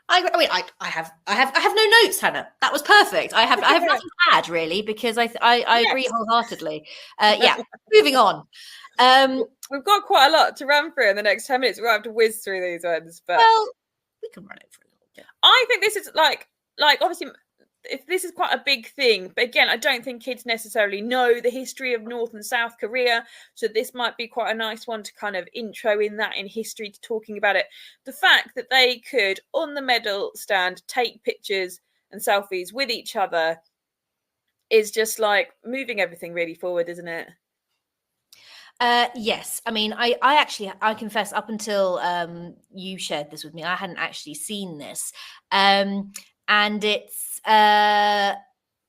I have no notes, Hannah. That was perfect. I have nothing to add really, because I agree wholeheartedly. Moving on. We've got quite a lot to run through in the next 10 minutes. We'll have to whiz through these ones, but we can run it for a little bit. I think this is like obviously, if this is quite a big thing, but again, I don't think kids necessarily know the history of North and South Korea, so this might be quite a nice one to kind of intro in history, to talking about it. The fact that they could, on the medal stand, take pictures and selfies with each other is just like moving everything really forward, isn't it? Yes. I mean, I confess, up until you shared this with me, I hadn't actually seen this. And it's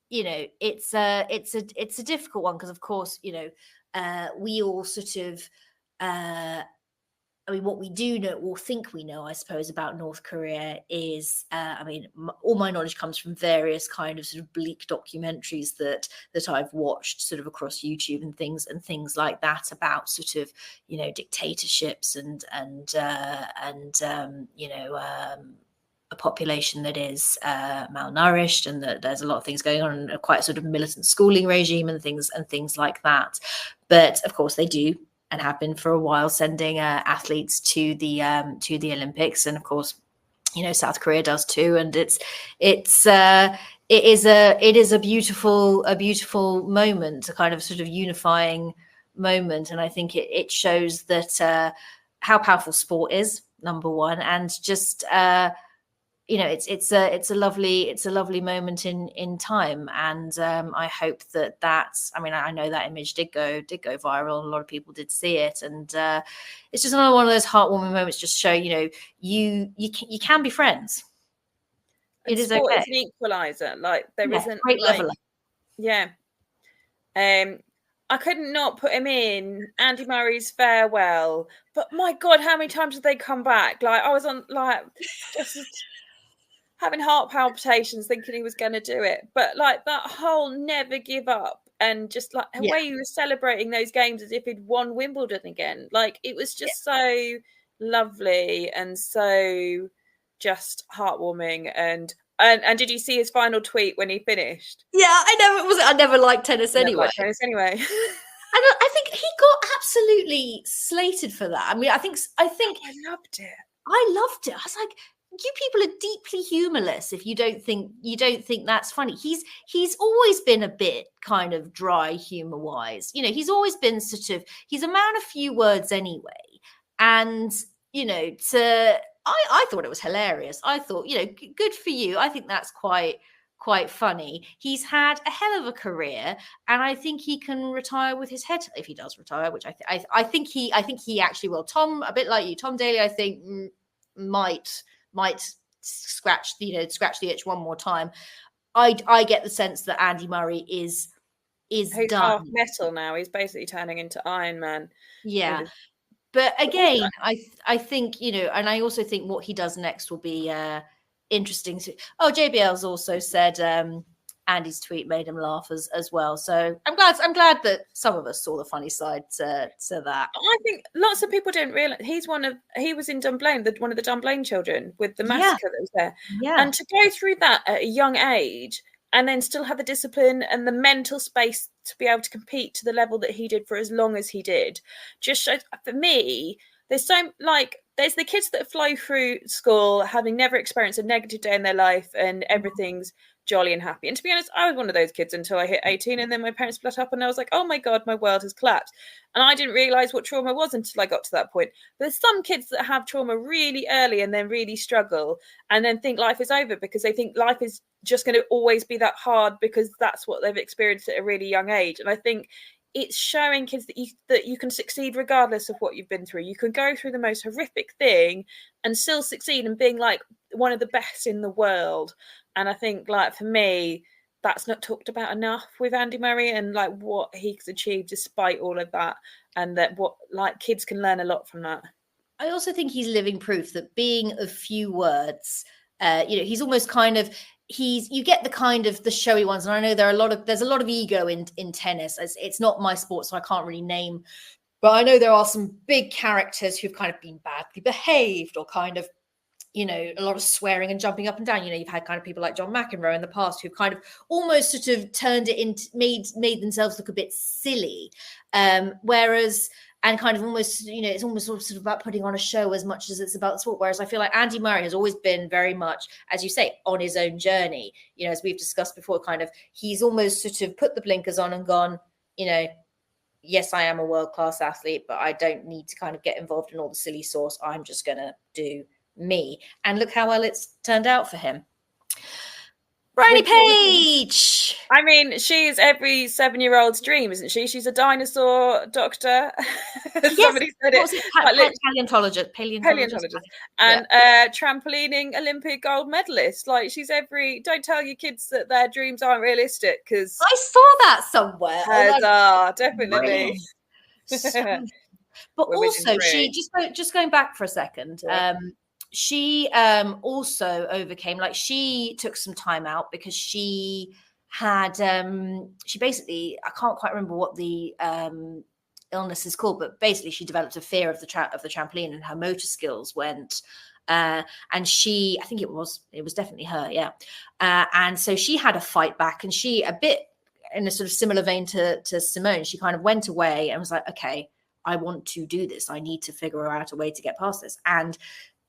it's a difficult one, because of course, we all sort of I mean, what we do know, or think we know, I suppose, about North Korea is, I mean, all my knowledge comes from various kind of sort of bleak documentaries that I've watched sort of across YouTube and things like that about sort of, you know, dictatorships and you know, a population that is malnourished, and that there's a lot of things going on, and quite a sort of militant schooling regime and things like that. But of course, they do and have been for a while sending athletes to the Olympics, and of course, you know, South Korea does too. And it is a beautiful moment, a kind of sort of unifying moment, and I think it shows that how powerful sport is, number one, and just you know, it's a lovely moment in time, and I hope that I mean, I know that image did go viral, and a lot of people did see it, and it's just another one of those heartwarming moments. Just show, you know, you can be friends. And it is sport okay. is an equalizer. Like there isn't great like, leveler. Yeah. I couldn't not put him in Andy Murray's farewell, but my God, how many times did they come back? Like I was on like just having heart palpitations thinking he was going to do it. But like that whole never give up, and just like the way he was celebrating those games as if he'd won Wimbledon again. Like it was just so lovely and so just heartwarming. And did you see his final tweet when he finished? Yeah, I never liked tennis anyway. And I think he got absolutely slated for that. I mean, I think I loved it. I loved it. I was like, you people are deeply humorless if you don't think that's funny. He's always been a bit kind of dry humor wise. You know, he's always been sort of, he's a man of few words anyway. And, you know, I thought it was hilarious. I thought, you know, good for you. I think that's quite funny. He's had a hell of a career, and I think he can retire with his head, if he does retire, which I think he actually will. Tom, a bit like you, Tom Daley, I think might scratch the itch one more time. I get the sense that Andy Murray is he's done. half metal now. He's basically turning into Iron Man. Yeah. But again, I think, you know, and I also think what he does next will be interesting. JBL's also said Andy's tweet made him laugh as well. So I'm glad that some of us saw the funny side to that. I think lots of people didn't realize he was in Dunblane, one of the Dunblane children with the massacre that was there. Yeah. And to go through that at a young age and then still have the discipline and the mental space to be able to compete to the level that he did for as long as he did, just shows, for me, there's the kids that flow through school having never experienced a negative day in their life and everything's jolly and happy. And to be honest, I was one of those kids until I hit 18, and then my parents split up and I was like, oh my God, my world has collapsed. And I didn't realize what trauma was until I got to that point. But there's some kids that have trauma really early and then really struggle and then think life is over because they think life is just going to always be that hard because that's what they've experienced at a really young age. And I think it's showing kids that you can succeed regardless of what you've been through. You can go through the most horrific thing and still succeed and being like one of the best in the world. And I think, like, for me, that's not talked about enough with Andy Murray and like what he's achieved despite all of that, and that what like kids can learn a lot from that. I also think he's living proof that being of few words, you know, he's almost kind of, you get the kind of the showy ones. And I know there's a lot of ego in tennis. It's not my sport, so I can't really name, but I know there are some big characters who've kind of been badly behaved or kind of, you know, a lot of swearing and jumping up and down. You know, you've had kind of people like John McEnroe in the past who've kind of almost sort of turned it into, made themselves look a bit silly. Whereas, and kind of almost, you know, it's almost sort of about putting on a show as much as it's about sport. Whereas I feel like Andy Murray has always been very much, as you say, on his own journey. You know, as we've discussed before, kind of, he's almost sort of put the blinkers on and gone, you know, yes, I am a world-class athlete, but I don't need to kind of get involved in all the silly sauce. I'm just going to do me. And look how well it's turned out for him. Bryony Page! I mean, she's every 7-year-old's dream, isn't she? She's a dinosaur doctor. Somebody said it. Paleontologist. And trampolining Olympic gold medalist. Like, she's don't tell your kids that their dreams aren't realistic, because I saw that somewhere. Definitely. But Women in also, she three. just going back for a second. Yeah. She also overcame, like, she took some time out because she had she basically, I can't quite remember what the illness is called, but basically she developed a fear of the trampoline, and her motor skills went. And she, I think it was definitely her, yeah. And so she had a fight back, and she, a bit in a sort of similar vein to Simone, she kind of went away and was like, okay, I want to do this. I need to figure out a way to get past this. And,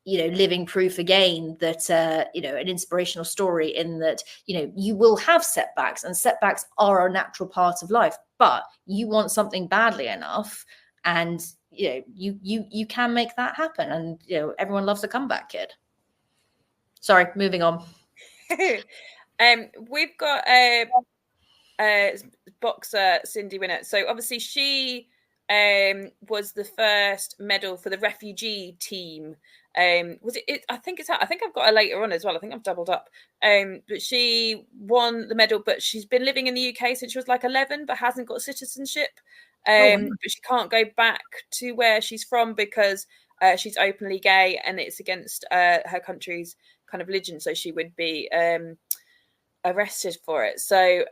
you know, living proof again that, you know, an inspirational story in that, you know, you will have setbacks, and setbacks are a natural part of life, but you want something badly enough, and, you know, you can make that happen. And, you know, everyone loves a comeback kid. Sorry, moving on. We've got boxer Cindy Winner. So obviously she was the first medal for the refugee team. Was it? I think I've got her later on as well. I think I've doubled up. But she won the medal, but she's been living in the UK since she was like 11, but hasn't got citizenship. But she can't go back to where she's from because she's openly gay, and it's against her country's kind of religion. So she would be arrested for it. So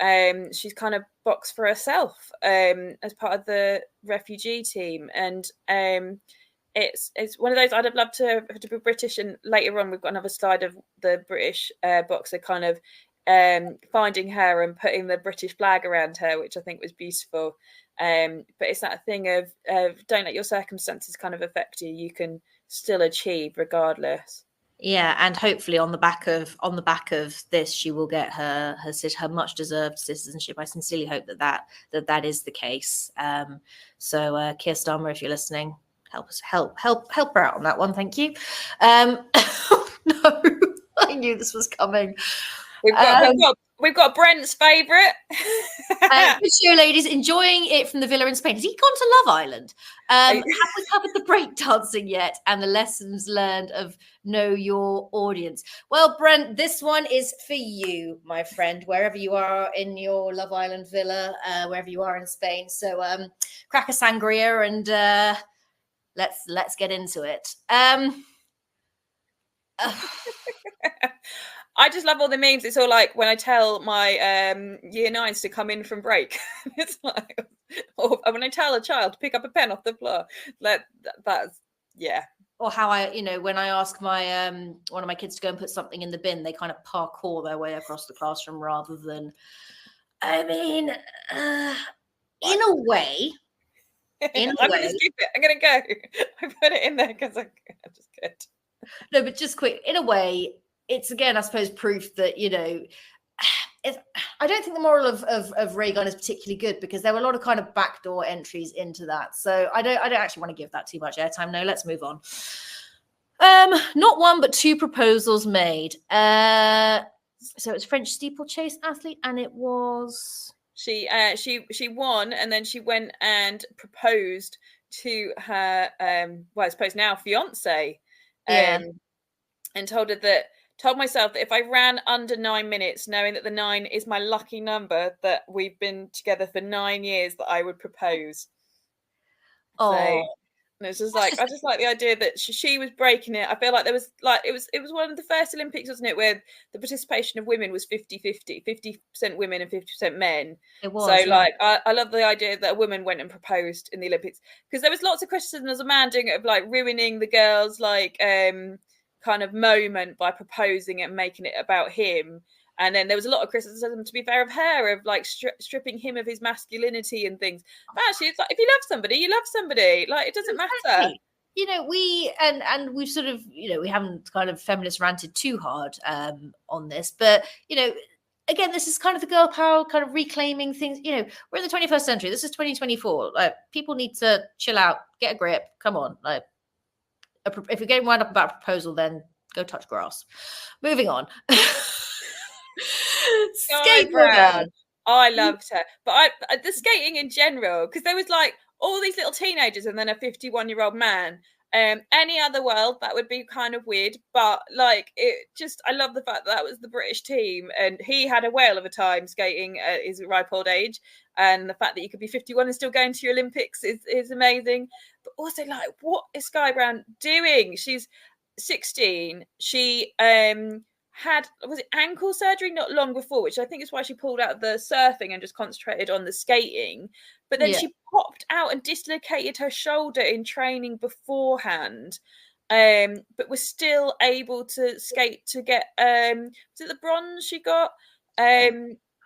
she's kind of boxed for herself as part of the refugee team. And it's one of those, I'd have loved to be British, and later on we've got another slide of the British boxer kind of finding her and putting the British flag around her, which I think was beautiful. But it's that thing of don't let your circumstances kind of affect you. You can still achieve regardless. Yeah, and hopefully on the back of this, she will get her much deserved citizenship. I sincerely hope that is the case. So Keir Starmer, if you're listening, help her out on that one. Thank you. No, I knew this was coming. We've got Brent's favourite. Good show, ladies. Enjoying it from the villa in Spain. Has he gone to Love Island? Have we covered the breakdancing yet, and the lessons learned of know your audience? Well, Brent, this one is for you, my friend, wherever you are in your Love Island villa, wherever you are in Spain. So crack a sangria and let's get into it. I just love all the memes. It's all like when I tell my year nines to come in from break. It's like, or when I tell a child to pick up a pen off the floor. That's yeah. Or how I, you know, when I ask my one of my kids to go and put something in the bin, they kind of parkour their way across the classroom rather than, I mean, in a way. I'm going to skip it. I'm going to go. I put it in there because I'm just good. No, but just quick, in a way, it's again, I suppose, proof that, you know, I don't think the moral of Ray Gun is particularly good, because there were a lot of kind of backdoor entries into that. So I don't actually want to give that too much airtime. No, let's move on. Not one, but two proposals made. So it's French steeplechase athlete, and it was she won, and then she went and proposed to her well, I suppose now fiance, and told myself that if I ran under 9 minutes, knowing that the 9 is my lucky number, that we've been together for 9 years, that I would propose. Oh, so, and it's just like, I just like the idea that she was breaking it. I feel like there was like, it was one of the first Olympics, wasn't it, where the participation of women was 50-50, 50% women and 50% men. it was. So yeah. like, I love the idea that a woman went and proposed in the Olympics, because there was lots of criticism as a man doing it, of like ruining the girls' like kind of moment by proposing and making it about him. And then there was a lot of criticism, to be fair, of her, of like stripping him of his masculinity and things. But actually, it's like, if you love somebody, you love somebody. Like, it doesn't matter. You know, we and we've sort of, you know, we haven't kind of feminist ranted too hard on this, but, you know, again, this is kind of the girl power, kind of reclaiming things. You know, we're in the 21st century. This is 2024. Like, people need to chill out, get a grip. Come on, like, if you're getting wound up about a proposal, then go touch grass. Moving on. Skateboarder. I loved her, but the skating in general, because there was like all these little teenagers and then a 51-year-old man. Any other world, that would be kind of weird, but like, it just, I love the fact that was the British team, and he had a whale of a time skating at his ripe old age, and the fact that you could be 51 and still going to your Olympics is amazing. But but also like, what is Sky Brown doing? She's 16. She had, was it ankle surgery not long before, which I think is why she pulled out the surfing and just concentrated on the skating. But then she popped out and dislocated her shoulder in training beforehand. But was still able to skate to get was it the bronze she got,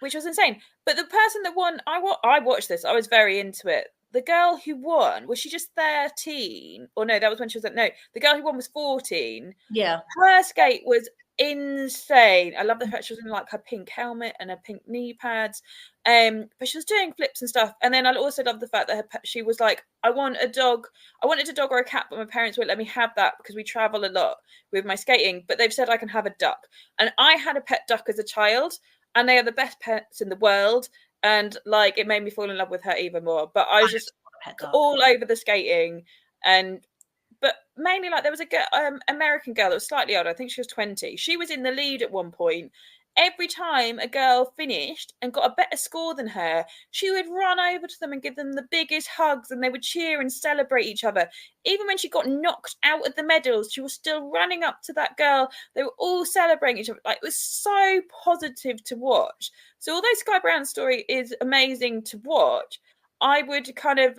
which was insane. But the person that won, I watched this, I was very into it. The girl who won, was she just 13? Or no, that was when she was no, the girl who won was 14. Yeah, her skate was insane. I love the fact she was in like her pink helmet and her pink knee pads, but she was doing flips and stuff. And then I also love the fact that she was like, I wanted a dog or a cat, but my parents won't let me have that because we travel a lot with my skating, but they've said I can have a duck. And I had a pet duck as a child, and they are the best pets in the world, and like it made me fall in love with her even more. But I was just all over the skating. But mainly, like, there was a American girl that was slightly older. I think she was 20. She was in the lead at one point. Every time a girl finished and got a better score than her, she would run over to them and give them the biggest hugs, and they would cheer and celebrate each other. Even when she got knocked out of the medals, she was still running up to that girl. They were all celebrating each other. Like, it was so positive to watch. So although Sky Brown's story is amazing to watch, I would kind of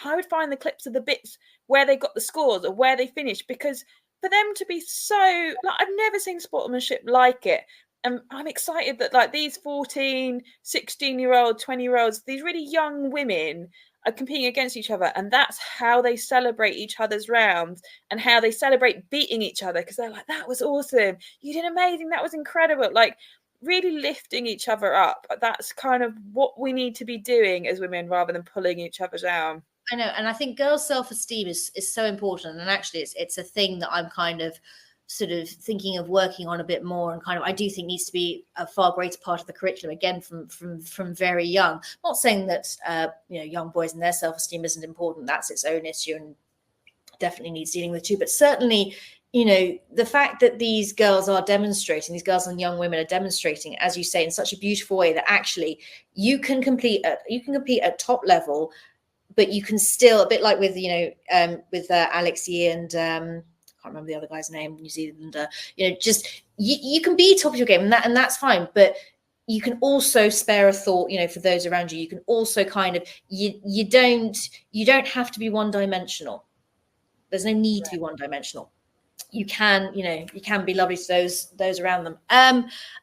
I would find the clips of the bits where they got the scores or where they finished, because for them to be so, like, I've never seen sportsmanship like it. And I'm excited that like these 14, 16-year-old, 20-year-olds, these really young women are competing against each other, and that's how they celebrate each other's rounds and how they celebrate beating each other, because they're like, that was awesome, you did amazing, that was incredible. Like, really lifting each other up. That's kind of what we need to be doing as women, rather than pulling each other down. I know, and I think girls' self-esteem is so important, and actually it's a thing that I'm kind of sort of thinking of working on a bit more, and kind of I do think needs to be a far greater part of the curriculum, again from very young. I'm not saying that young boys and their self-esteem isn't important, that's its own issue and definitely needs dealing with too, but certainly, you know, the fact that these girls and young women are demonstrating, as you say, in such a beautiful way, that actually you can compete at top level, but you can still, a bit like with Alex Yee and I can't remember the other guy's name, New Zealander, just you can be top of your game, and that's fine, but you can also spare a thought, for those around you. You can also kind of, you don't have to be one-dimensional. There's no need to be one-dimensional. You can be lovely to those around them.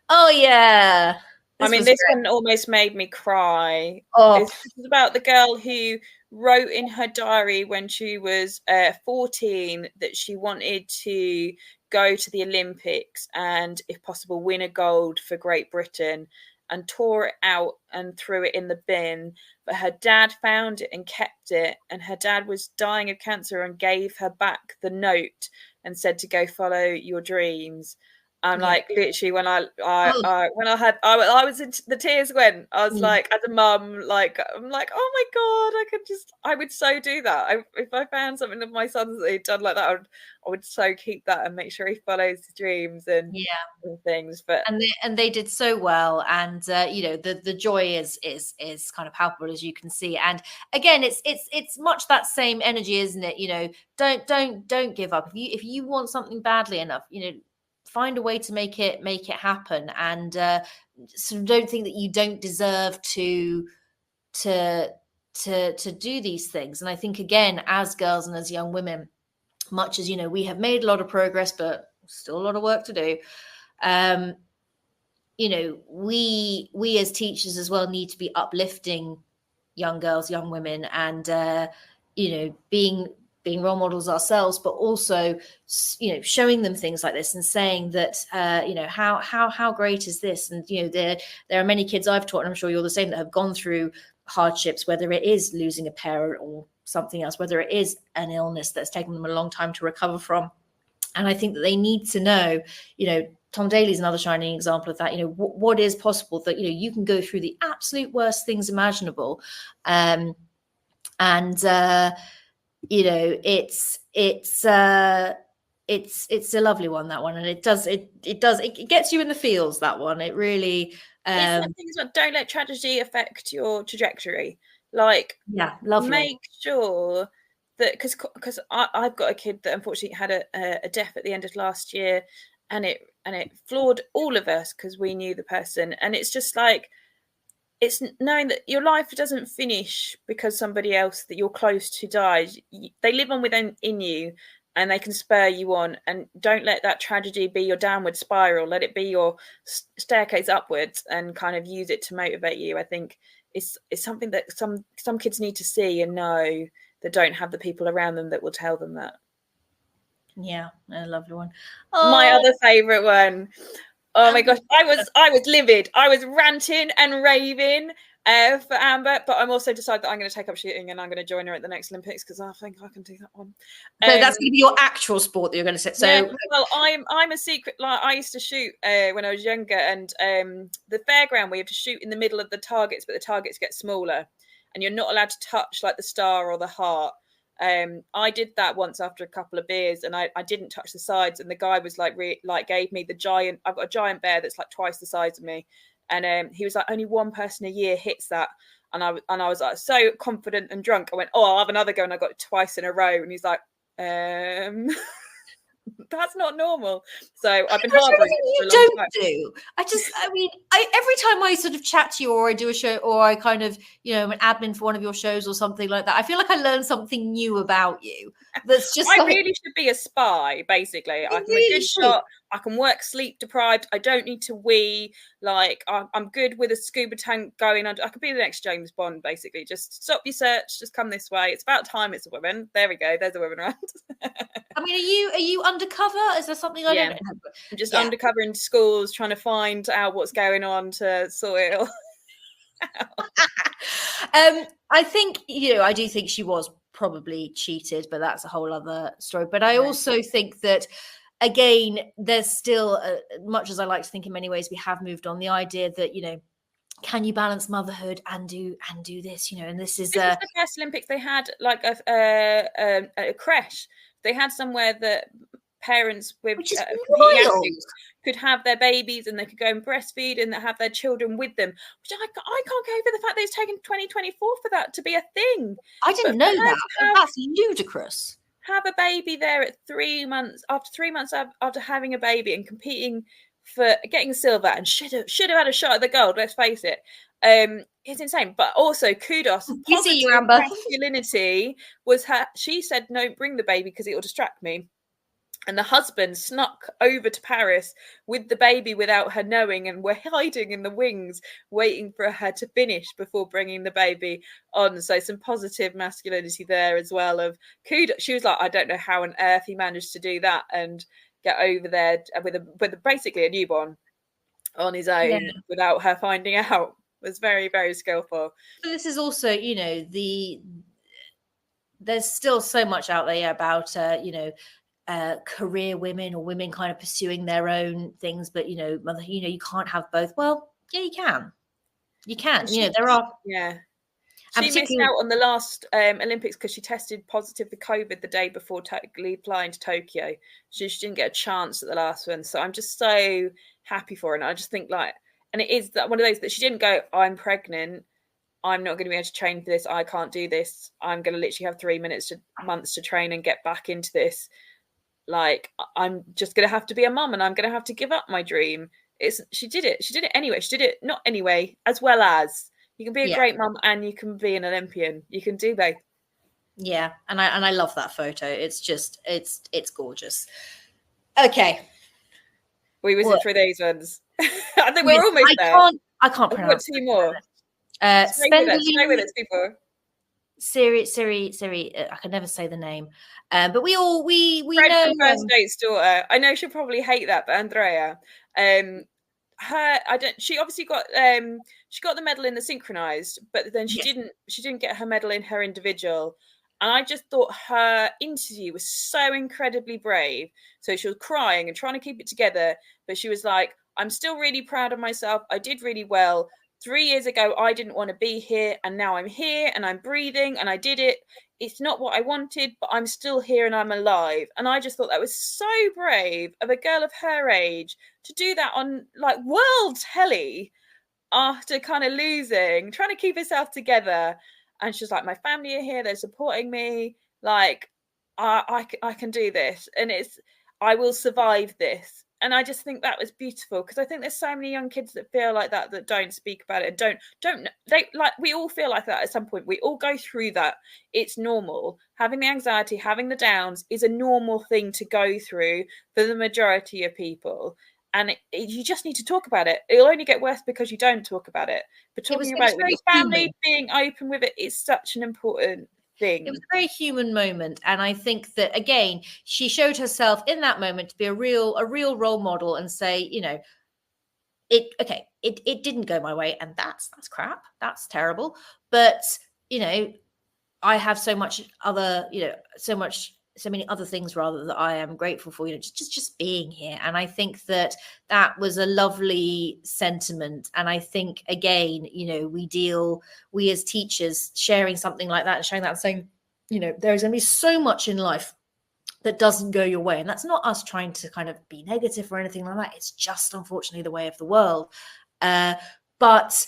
Oh yeah. This one almost made me cry. It's about the girl who wrote in her diary when she was 14 that she wanted to go to the Olympics and, if possible, win a gold for Great Britain, and tore it out and threw it in the bin. But her dad found it and kept it, and her dad was dying of cancer and gave her back the note and said to go follow your dreams. And like, literally, when I was in the tears went. I was like, as a mum, like, I'm like, oh my god, I would so do that. If I found something of my son's that he'd done like that, I would so keep that and make sure he follows his dreams and things. But and they did so well, and the joy is kind of palpable, as you can see. And again, it's much that same energy, isn't it? Don't give up. If you want something badly enough, find a way to make it happen, and sort of don't think that you don't deserve to do these things. And I think, again, as girls and as young women, much as we have made a lot of progress, but still a lot of work to do. We as teachers as well need to be uplifting young girls, young women, and being role models ourselves, but also, showing them things like this and saying that, how great is this? And, there are many kids I've taught, and I'm sure you're the same, that have gone through hardships, whether it is losing a parent or something else, whether it is an illness that's taken them a long time to recover from. And I think that they need to know, Tom Daley's another shining example of that, what is possible, that, you can go through the absolute worst things imaginable. It's a lovely one, that one, and it gets you in the feels, that one. It really don't let tragedy affect your trajectory. Like, lovely. Make sure that because I've got a kid that unfortunately had a death at the end of last year, and it floored all of us because we knew the person, and it's just like, it's knowing that your life doesn't finish because somebody else that you're close to dies. They live on within in you, and they can spur you on. And don't let that tragedy be your downward spiral. Let it be your staircase upwards, and kind of use it to motivate you. I think it's something that some kids need to see and know, that don't have the people around them that will tell them that. Yeah, a lovely one. My other favourite one. Oh my gosh, I was livid. I was ranting and raving for Amber, but I'm also decided that I'm going to take up shooting, and I'm going to join her at the next Olympics because I think I can do that one. So that's going to be your actual sport that you're going to set. So yeah, well, I'm a secret. Like, I used to shoot when I was younger, and the fairground, we have to shoot in the middle of the targets, but the targets get smaller, and you're not allowed to touch like the star or the heart. I did that once after a couple of beers, and I didn't touch the sides, and the guy was like gave me the giant. I've got a giant bear that's like twice the size of me, and he was like, only one person a year hits that, and I was like so confident and drunk. I went, oh, I'll have another go, and I got it twice in a row, and he's like, that's not normal. So I've been harboring it for a long time. Do. Every time I sort of chat to you, or I do a show, or I kind of, I'm an admin for one of your shows or something like that, I feel like I learn something new about you. That's just I really should be a spy, basically. I'm a good shot. I can work sleep deprived. I don't need to wee. Like, I'm good with a scuba tank going under. I could be the next James Bond, basically. Just stop your search. Just come this way. It's about time it's a woman. There we go. There's a woman around. I mean, are you undercover? Is there something I don't know? I'm just undercover in schools, trying to find out what's going on to sort it all out. I think, I do think she was probably cheated, but that's a whole other story. But I also think that, again, there's still, much as I like to think in many ways, we have moved on. The idea that, can you balance motherhood and do this, and this is the first Olympics. They had like a creche. They had somewhere that parents with competing athletes could have their babies, and they could go and breastfeed and have their children with them. Which I can't get over the fact that it's taken 2024 for that to be a thing. I didn't know that. That's ludicrous. Have a baby there at 3 months, after 3 months after having a baby and competing for getting silver, and should have had a shot at the gold. Let's face it. It's insane, but also kudos. You see you, Amber. Masculinity was her. She said, "No, bring the baby because it will distract me." And the husband snuck over to Paris with the baby without her knowing, and were hiding in the wings, waiting for her to finish before bringing the baby on. So some positive masculinity there as well. Of kudos. She was like, "I don't know how on earth he managed to do that and get over there with basically a newborn on his own without her finding out." It was very, very skillful. But this is also, there's still so much out there about, career women, or women kind of pursuing their own things, but mother, you can't have both. Well, yeah, you can. There are. Yeah. She missed out on the last Olympics because she tested positive for COVID the day before flying to Tokyo. So she didn't get a chance at the last one. So I'm just so happy for her. And I just think and it is that one of those that she didn't go, I'm pregnant, I'm not going to be able to train for this, I can't do this, I'm going to literally have 3 months to train and get back into this. Like, I'm just going to have to be a mum, and I'm going to have to give up my dream. She did it anyway. She did it not anyway, as well as you can be a great mum and you can be an Olympian. You can do both. Yeah, and I love that photo. It's just it's gorgeous. Okay, we whizzed through these ones. I think we're almost there. I can't pronounce. Two more. Stay with us, people. Siri. I can never say the name. But we Fred know. From First Date's daughter. I know she'll probably hate that, but Andrea, she obviously got she got the medal in the synchronized, but then she didn't get her medal in her individual. And I just thought her interview was so incredibly brave. So she was crying and trying to keep it together, but she was like, I'm still really proud of myself. I did really well. 3 years ago, I didn't want to be here, and now I'm here and I'm breathing and I did it. It's not what I wanted, but I'm still here and I'm alive. And I just thought that was so brave of a girl of her age to do that on like world telly after kind of losing, trying to keep herself together. And she's like, my family are here, they're supporting me. like I can do this, and I will survive this. And I just think that was beautiful, because I think there's so many young kids that feel like that don't speak about it, and don't they, like, we all feel like that at some point. We all go through that. It's normal. Having the anxiety, having the downs is a normal thing to go through for the majority of people. And you just need to talk about it. It'll only get worse because you don't talk about it. But talking about it with your family, being open with it, is such an important thing. It was a very human moment, and I think that, again, she showed herself in that moment to be a real role model, and say, you know, it didn't go my way, and that's crap, that's terrible, but, you know, I have so much other, you know, so many other things rather that I am grateful for, you know, just being here. And I think that was a lovely sentiment. And I think, again, you know, we as teachers sharing something like that and showing that and saying, you know, there's going to be so much in life that doesn't go your way. And that's not us trying to kind of be negative or anything like that. It's just, unfortunately, the way of the world. But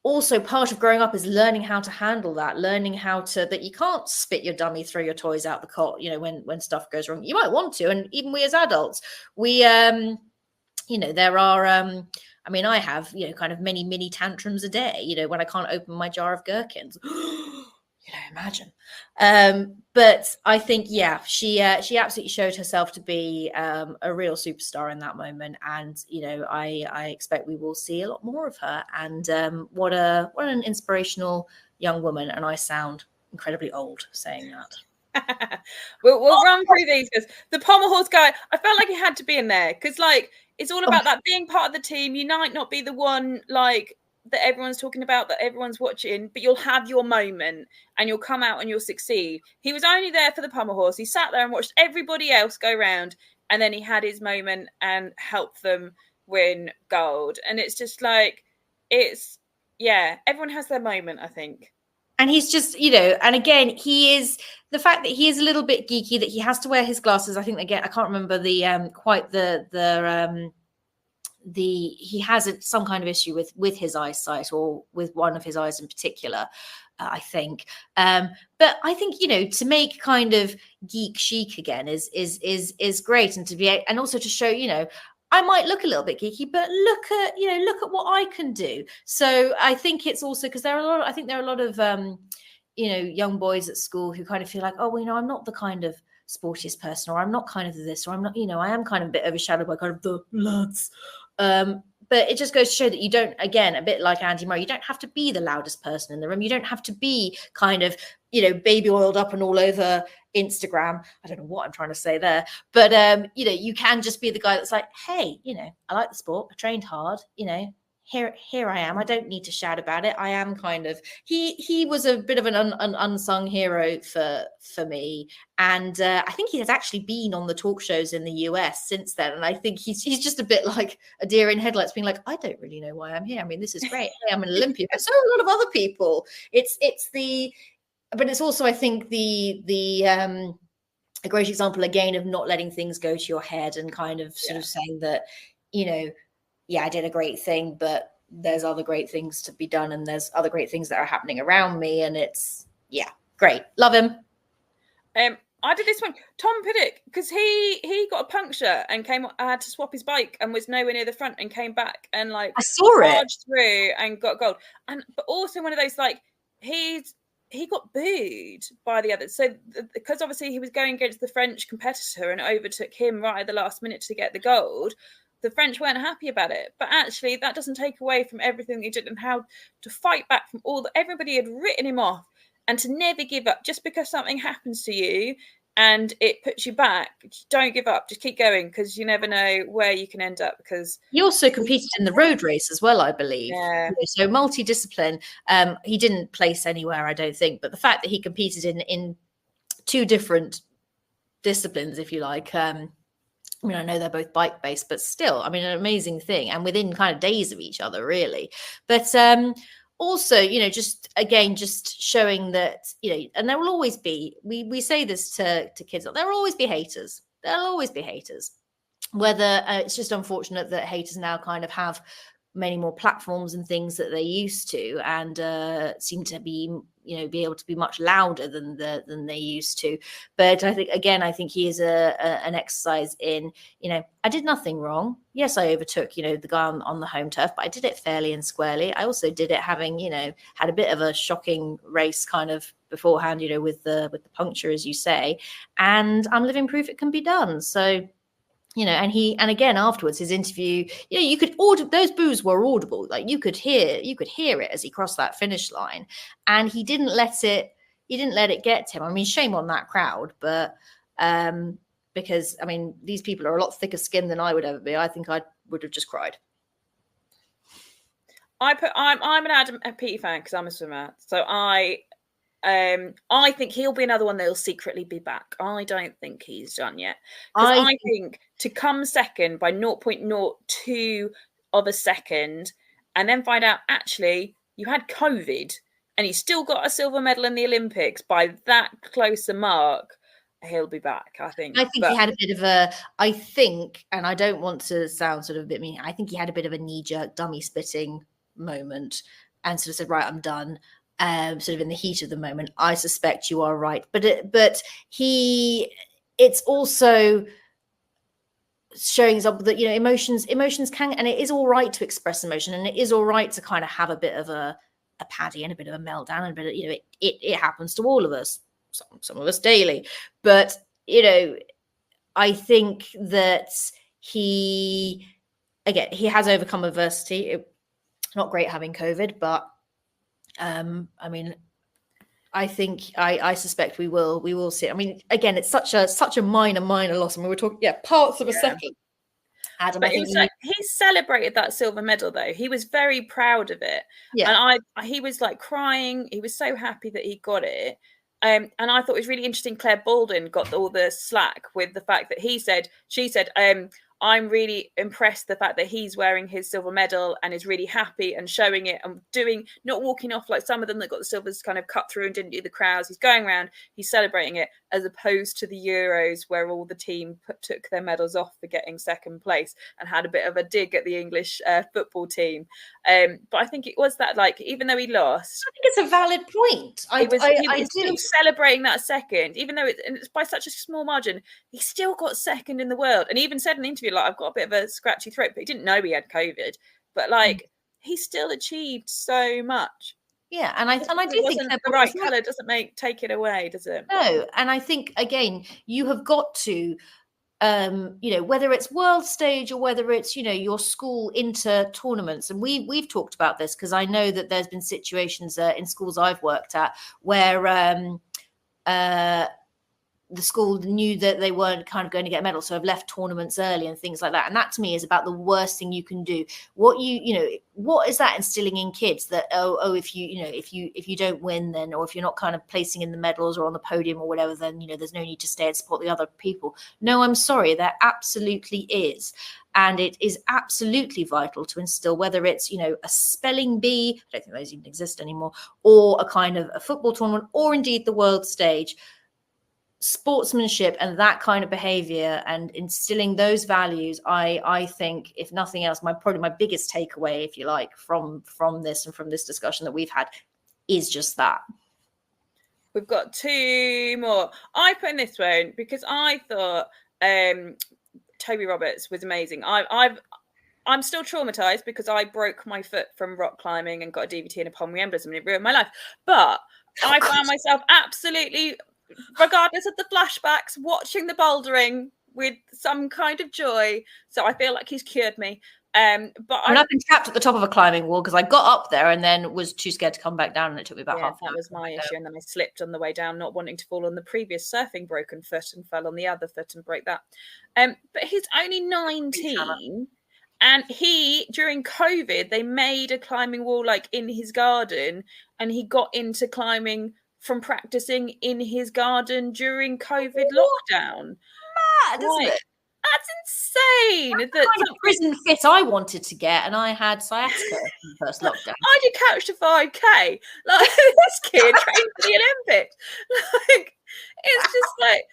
also, part of growing up is learning how to handle that, learning how to, that you can't spit your dummy, throw your toys out the cot, you know, when stuff goes wrong. You might want to, and even we as adults, we you know, there are I mean, I have, you know, kind of many tantrums a day, you know, when I can't open my jar of gherkins. You know, imagine. But I think, yeah, she absolutely showed herself to be a real superstar in that moment. And, you know, I expect we will see a lot more of her. And what an inspirational young woman. And I sound incredibly old saying that. we'll run through these, because the pommel horse guy, I felt like he had to be in there, because, like, it's all about that being part of the team. You might not be the one, like, that everyone's talking about, that everyone's watching, but you'll have your moment and you'll come out and you'll succeed. He was only there for the pommel horse. He sat there and watched everybody else go round, and then he had his moment and helped them win gold. And it's just like, it's, yeah, everyone has their moment, I think. And he's just, you know, and again, he is, the fact that he is a little bit geeky, that he has to wear his glasses. I think, again, I can't remember the quite he has some kind of issue with his eyesight, or with one of his eyes in particular, I think. But I think, you know, to make kind of geek chic again is great, and to be, and also to show, you know, I might look a little bit geeky, but look at what I can do. So I think it's also, because there are a lot of you know, young boys at school who kind of feel like, oh, well, you know, I'm not the kind of sportiest person, or I'm not kind of this, or I'm not, you know, I am kind of a bit overshadowed by kind of the lads. But it just goes to show that you don't, again, a bit like Andy Murray, you don't have to be the loudest person in the room. You don't have to be kind of, you know, baby oiled up and all over Instagram. I don't know what I'm trying to say there, but you know, you can just be the guy that's like, hey, you know, I like the sport, I trained hard, you know, here I am. I don't need to shout about it. I am kind of, he was a bit of an unsung hero for me. And I think he has actually been on the talk shows in the US since then. And I think he's just a bit like a deer in headlights, being like, I don't really know why I'm here. I mean, this is great. Hey, I'm an Olympian, but so are a lot of other people. But it's also, I think, a great example again of not letting things go to your head, and kind of sort of saying that, you know, yeah, I did a great thing, but there's other great things to be done, and there's other great things that are happening around me. And it's, yeah, great. Love him. I did this one, Tom Piddock, because he got a puncture and had to swap his bike and was nowhere near the front, and came back and, like, I saw it through and got gold. But also one of those, like, he got booed by the others. So because obviously he was going against the French competitor and overtook him right at the last minute to get the gold, the French weren't happy about it. But actually, that doesn't take away from everything he did, and how to fight back from all that everybody had written him off, and to never give up. Just because something happens to you and it puts you back, don't give up. Just keep going, because you never know where you can end up. Because he also competed in the road race as well, I believe. Yeah. So multidiscipline. He didn't place anywhere, I don't think. But the fact that he competed in two different disciplines, if you like, I mean, I know they're both bike-based, but still, I mean, an amazing thing, and within kind of days of each other, really. But also, you know, just again, just showing that, you know, and there will always be, we say this to kids, there will always be haters. There'll always be haters. Whether it's just unfortunate that haters now kind of have many more platforms and things that they used to, and seem to be, be able to be much louder than they used to. But I think he is an exercise in, I did nothing wrong. Yes, I overtook, the guy on the home turf, but I did it fairly and squarely. I also did it having, had a bit of a shocking race kind of beforehand, with the puncture, as you say, and I'm living proof it can be done. So, and again afterwards, his interview, you could those boos were audible, like you could hear it as he crossed that finish line, and he didn't let it get to him. I mean, shame on that crowd, but because I mean, these people are a lot thicker skinned than I would ever be. I think I would have just cried. I'm an Adam Peaty fan because I'm a swimmer, so I think he'll be another one that'll secretly be back. I don't think he's done yet. Because I think to come second by 0.02 of a second and then find out actually you had COVID and you still got a silver medal in the Olympics by that close a mark, he'll be back, I think. He had a bit of and I don't want to sound sort of a bit mean, I think he had a bit of a knee-jerk dummy spitting moment and sort of said, right, I'm done. Sort of in the heat of the moment. I suspect you are right, but it's also showing example that emotions can, and it is all right to express emotion, and it is all right to kind of have a bit of a paddy and a bit of a meltdown, and a bit of, it happens to all of us, some of us daily. But I think that he has overcome adversity. Not great having COVID, but I mean, I think I suspect we will see. I mean, again, it's such a minor loss. I mean, we're talking parts of a second. Adam, but he celebrated that silver medal though. He was very proud of it. Yeah. And he was like crying. He was so happy that he got it. And I thought it was really interesting. Claire Baldwin got all the slack with the fact that she said, I'm really impressed the fact that he's wearing his silver medal and is really happy and showing it and not walking off like some of them that got the silvers kind of cut through and didn't do the crowds. He's going around, he's celebrating it, as opposed to the Euros where all the team took their medals off for getting second place and had a bit of a dig at the English football team. But I think it was that, like, even though he lost, I think it's a valid point. He was still celebrating that second, even though it's by such a small margin. He still got second in the world, and even said in an interview, like, I've got a bit of a scratchy throat, but he didn't know he had COVID. But like, he still achieved so much. Yeah, and I do think the right colour doesn't take it away, does it? No, and I think again, you have got to, whether it's world stage or whether it's your school inter tournaments, and we've talked about this because I know that there's been situations in schools I've worked at where the school knew that they weren't kind of going to get a medal, so have left tournaments early and things like that. And that to me is about the worst thing you can do. What is that instilling in kids that, if you don't win, then, or if you're not kind of placing in the medals or on the podium or whatever, then, there's no need to stay and support the other people. No, I'm sorry, there absolutely is. And it is absolutely vital to instill, whether it's, a spelling bee, I don't think those even exist anymore, or a kind of a football tournament, or indeed the world stage, sportsmanship and that kind of behavior, and instilling those values. I think, if nothing else, probably my biggest takeaway, if you like, from this and from this discussion that we've had is just that. We've got two more. I put in this one because I thought Toby Roberts was amazing. I'm still traumatized because I broke my foot from rock climbing and got a DVT and a pulmonary embolism, and it ruined my life. But I found myself absolutely, regardless of the flashbacks, watching the bouldering with some kind of joy. So I feel like he's cured me. But I've been trapped at the top of a climbing wall because I got up there and then was too scared to come back down, and it took me about half an hour. That was my issue, and then I slipped on the way down, not wanting to fall on the previous surfing broken foot, and fell on the other foot and broke that. But he's only 19, and during COVID, they made a climbing wall like in his garden, and he got into climbing from practicing in his garden during COVID lockdown. Mad, isn't it? That's insane. That's the kind of prison fit I wanted to get, and I had sciatica in the first lockdown. I did Couch to 5K. Like, this kid trained for the Olympics. Like, it's just like,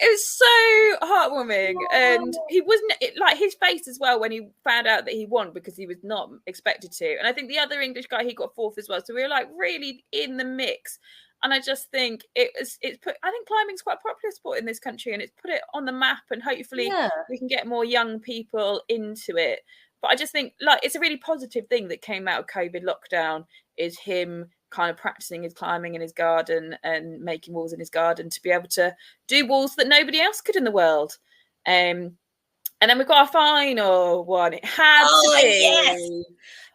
It was so heartwarming, and he wasn't like his face as well when he found out that he won, because he was not expected to. And I think the other English guy, he got fourth as well. So we were like really in the mix. And I just think it's put. I think climbing's quite a popular sport in this country, and it's put it on the map. And hopefully we can get more young people into it. But I just think like it's a really positive thing that came out of COVID lockdown is him kind of practicing his climbing in his garden and making walls in his garden to be able to do walls that nobody else could in the world. And then we've got our final one. It had to be. Yes.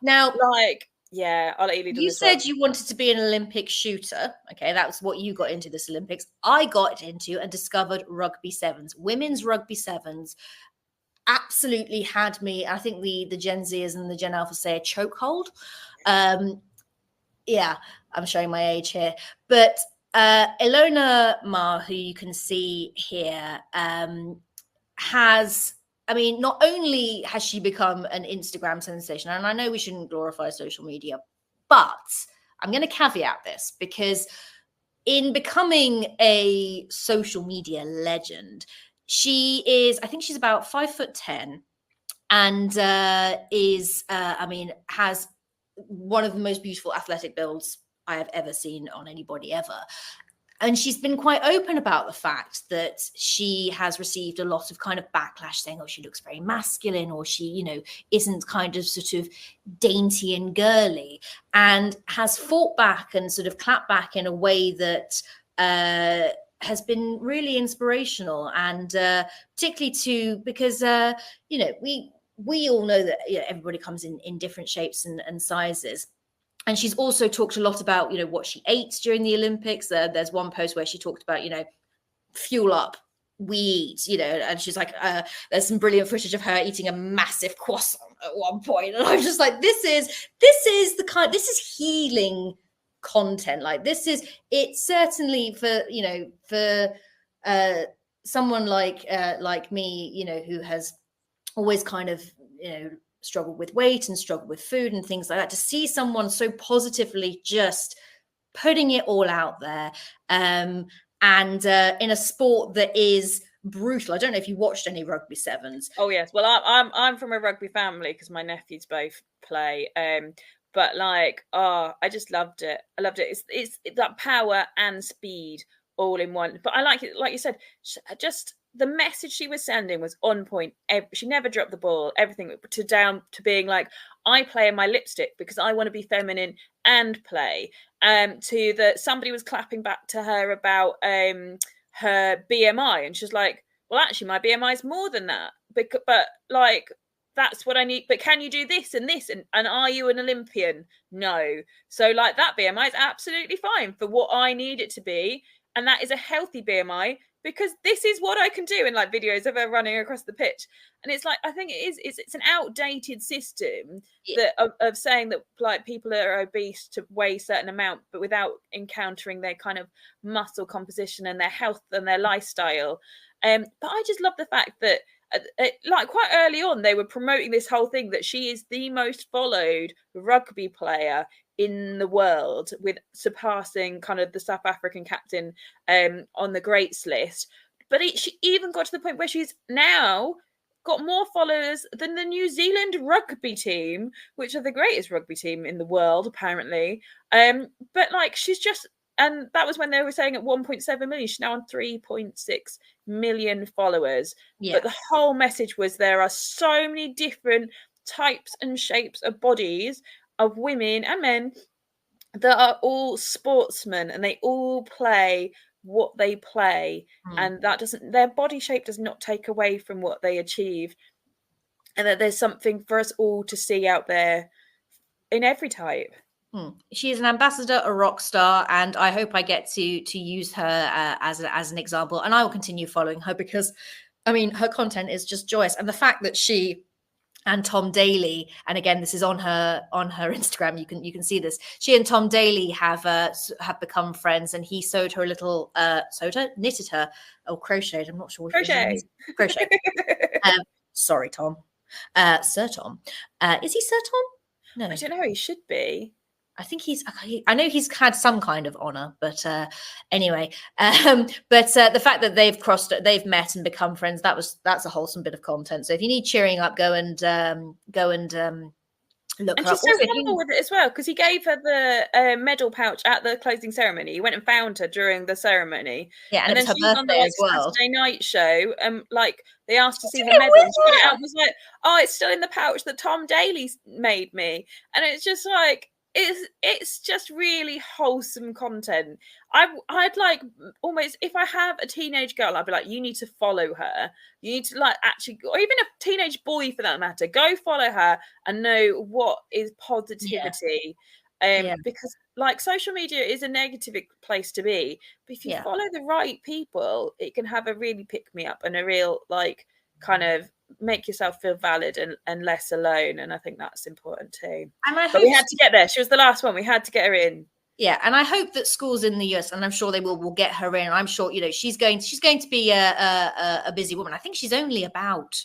Now, like, yeah, I'll let you lead on you this said one. you wanted to be an Olympic shooter. Okay, that was what you got into this Olympics. I got into and discovered rugby sevens, women's rugby sevens. Absolutely had me. I think the Gen Zers and the Gen Alpha say a chokehold. Yeah, I'm showing my age here. But Ilona Maher, who you can see here, has, I mean, not only has she become an Instagram sensation, and I know we shouldn't glorify social media, but I'm going to caveat this because in becoming a social media legend, she is, I think she's about 5'10", and has one of the most beautiful athletic builds I have ever seen on anybody ever. And she's been quite open about the fact that she has received a lot of kind of backlash saying, oh, she looks very masculine, or she, you know, isn't kind of sort of dainty and girly, and has fought back and sort of clapped back in a way that has been really inspirational. And particularly because, you know, we all know that, you know, everybody comes in different shapes and sizes. And she's also talked a lot about, you know, what she ate during the Olympics. There's one post where she talked about, you know, fuel up, we eat, you know, and she's like, there's some brilliant footage of her eating a massive croissant at one point. And I'm just like, this is healing content. Like it's certainly for, you know, for someone like me, you know, who has always kind of, you know, struggled with weight and struggled with food and things like that, to see someone so positively just putting it all out there, and in a sport that is brutal. I don't know if you watched any rugby sevens. Oh yes, well I'm from a rugby family because my nephews both play. But like, I just loved it. I loved it. It's that power and speed all in one. But I like it, like you said, just the message she was sending was on point. She never dropped the ball. Everything down to being like, I play in my lipstick because I want to be feminine and play. To that somebody was clapping back to her about her BMI, and she's like, well, actually, my BMI is more than that. But like, that's what I need. But can you do this and this? And are you an Olympian? No. So like, that BMI is absolutely fine for what I need it to be. And that is a healthy BMI, because this is what I can do in like videos of her running across the pitch. And it's like, I think it's an outdated system that of saying that like people are obese to weigh a certain amount, but without encountering their kind of muscle composition and their health and their lifestyle. But I just love the fact that like quite early on, they were promoting this whole thing that she is the most followed rugby player in the world, with surpassing kind of the South African captain on the greats list. But she even got to the point where she's now got more followers than the New Zealand rugby team, which are the greatest rugby team in the world, apparently. But like, she's just, and that was when they were saying at 1.7 million, she's now on 3.6 million followers. Yeah. But the whole message was there are so many different types and shapes of bodies of women and men that are all sportsmen, and they all play what they play, and that doesn't, their body shape does not take away from what they achieve, and that there's something for us all to see out there in every type. She is an ambassador, a rock star, and I hope I get to use her as an example, and I will continue following her because, I mean, her content is just joyous, and the fact that she and Tom Daley, and again, this is on her Instagram. You can see this. She and Tom Daley have become friends, and he sewed her a little knitted her, or crocheted. I'm not sure. Crochet. Sorry, Tom. Sir Tom. Is he Sir Tom? No, I don't know. He should be. I think I know he's had some kind of honor, but anyway, but the fact that they've met and become friends, that's a wholesome bit of content. So if you need cheering up, go and look and her she's up. so humble with it as well, because he gave her the medal pouch at the closing ceremony. He went and found her during the ceremony. Yeah, and then it was she her was on the birthday as well. Saturday night show, and like they asked to see her it medal, with and she got it her? out and was like, "Oh, it's still in the pouch that Tom Daly made me," and it's just like. It's just really wholesome content. I'd like almost, if I have a teenage girl, I'd be like, you need to follow her. You need to like actually, or even a teenage boy for that matter, go follow her and know what is positivity. Because like social media is a negative place to be, but if you follow the right people, it can have a really pick me up and a real like kind of make yourself feel valid and less alone, and I think that's important too. But we had to get there. She was the last one. We had to get her in. Yeah, and I hope that schools in the US, and I'm sure they will get her in. I'm sure she's going to be a busy woman. I think she's only about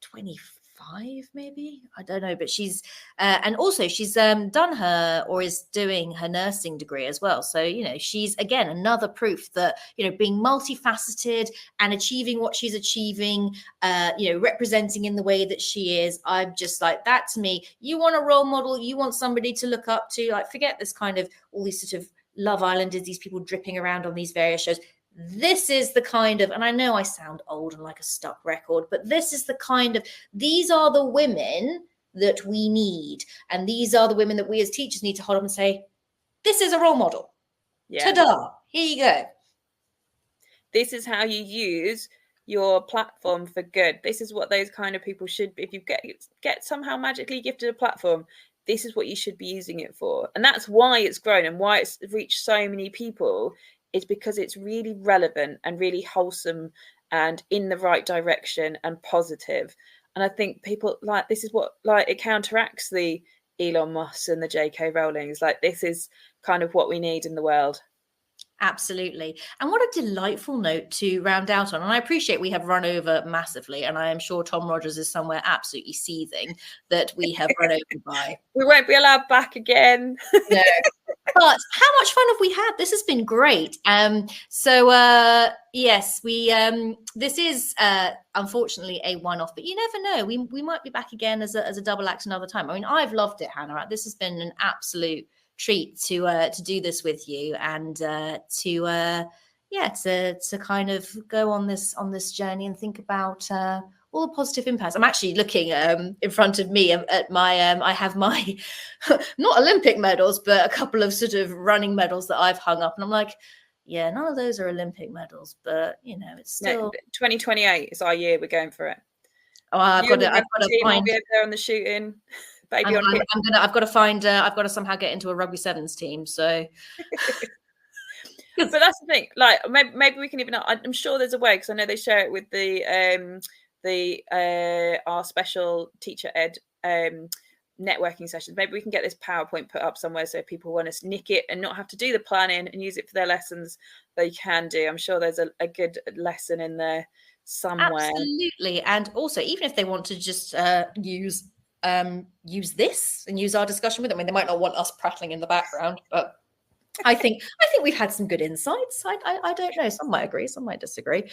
25, maybe, I don't know, but she's and also she's done her or is doing her nursing degree as well. So she's again another proof that being multifaceted and achieving what she's achieving, representing in the way that she is. I'm just like, that to me, you want a role model, you want somebody to look up to. Like, forget this kind of all these sort of Love Islanders, these people dripping around on these various shows. This is the kind of, and I know I sound old and like a stuck record, but this is the kind of, these are the women that we need. And these are the women that we as teachers need to hold up and say, this is a role model. Yeah. Ta-da, here you go. This is how you use your platform for good. This is what those kind of people should be. If you get somehow magically gifted a platform, this is what you should be using it for. And that's why it's grown and why it's reached so many people. Is because it's really relevant and really wholesome and in the right direction and positive. And I think people like, this is what, like, it counteracts the Elon Musk and the JK Rowlings. Like, this is kind of what we need in the world. Absolutely. And what a delightful note to round out on. And I appreciate we have run over massively. And I am sure Tom Rogers is somewhere absolutely seething that we have run over by. We won't be allowed back again. No. But how much fun have we had? This has been great. So yes, we this is unfortunately a one-off, but you never know. We might be back again as a double act another time. I mean, I've loved it, Hannah. This has been an absolute treat to do this with you and to kind of go on this journey and think about all the positive impacts. I'm actually looking in front of me at my I have my not Olympic medals, but a couple of sort of running medals that I've hung up, and I'm like, yeah, none of those are Olympic medals, but it's still 2028 is our year. We're going for it. Oh, I've got to find. I'll be over there on the shooting. I've got to find. I've got to somehow get into a rugby sevens team. So. But that's the thing. Like, maybe we can even. I'm sure there's a way, because I know they share it with our special teacher ed networking sessions. Maybe we can get this PowerPoint put up somewhere, so if people want to nick it and not have to do the planning and use it for their lessons, they can do. I'm sure there's a good lesson in there somewhere. Absolutely. And also, even if they want to just use this and use our discussion with them, I mean, they might not want us prattling in the background, but I think we've had some good insights. I don't know. Some might agree, some might disagree.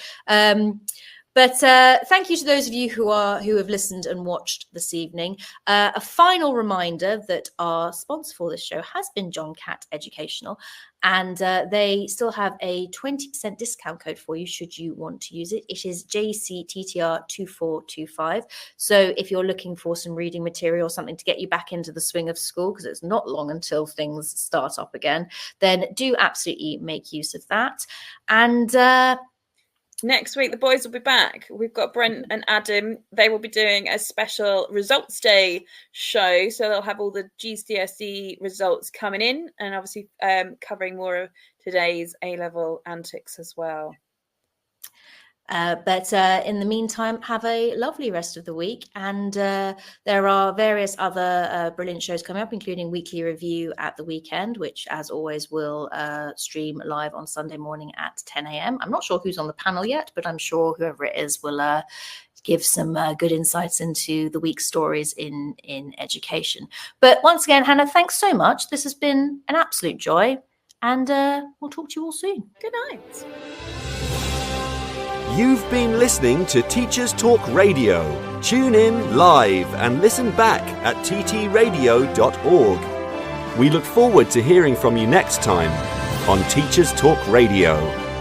But thank you to those of you who have listened and watched this evening. A final reminder that our sponsor for this show has been John Catt Educational, and they still have a 20% discount code for you should you want to use it. It is JCTTR2425. So if you're looking for some reading material, something to get you back into the swing of school, because it's not long until things start up again, then do absolutely make use of that. And next week, the boys will be back. We've got Brent and Adam. They will be doing a special results day show. So they'll have all the GCSE results coming in, and obviously covering more of today's A-level antics as well. But in the meantime, have a lovely rest of the week. And there are various other brilliant shows coming up, including Weekly Review at the weekend, which, as always, will stream live on Sunday morning at 10 a.m. I'm not sure who's on the panel yet, but I'm sure whoever it is will give some good insights into the week's stories in education. But once again, Hannah, thanks so much. This has been an absolute joy, and we'll talk to you all soon. Good night. You've been listening to Teachers Talk Radio. Tune in live and listen back at ttradio.org. We look forward to hearing from you next time on Teachers Talk Radio.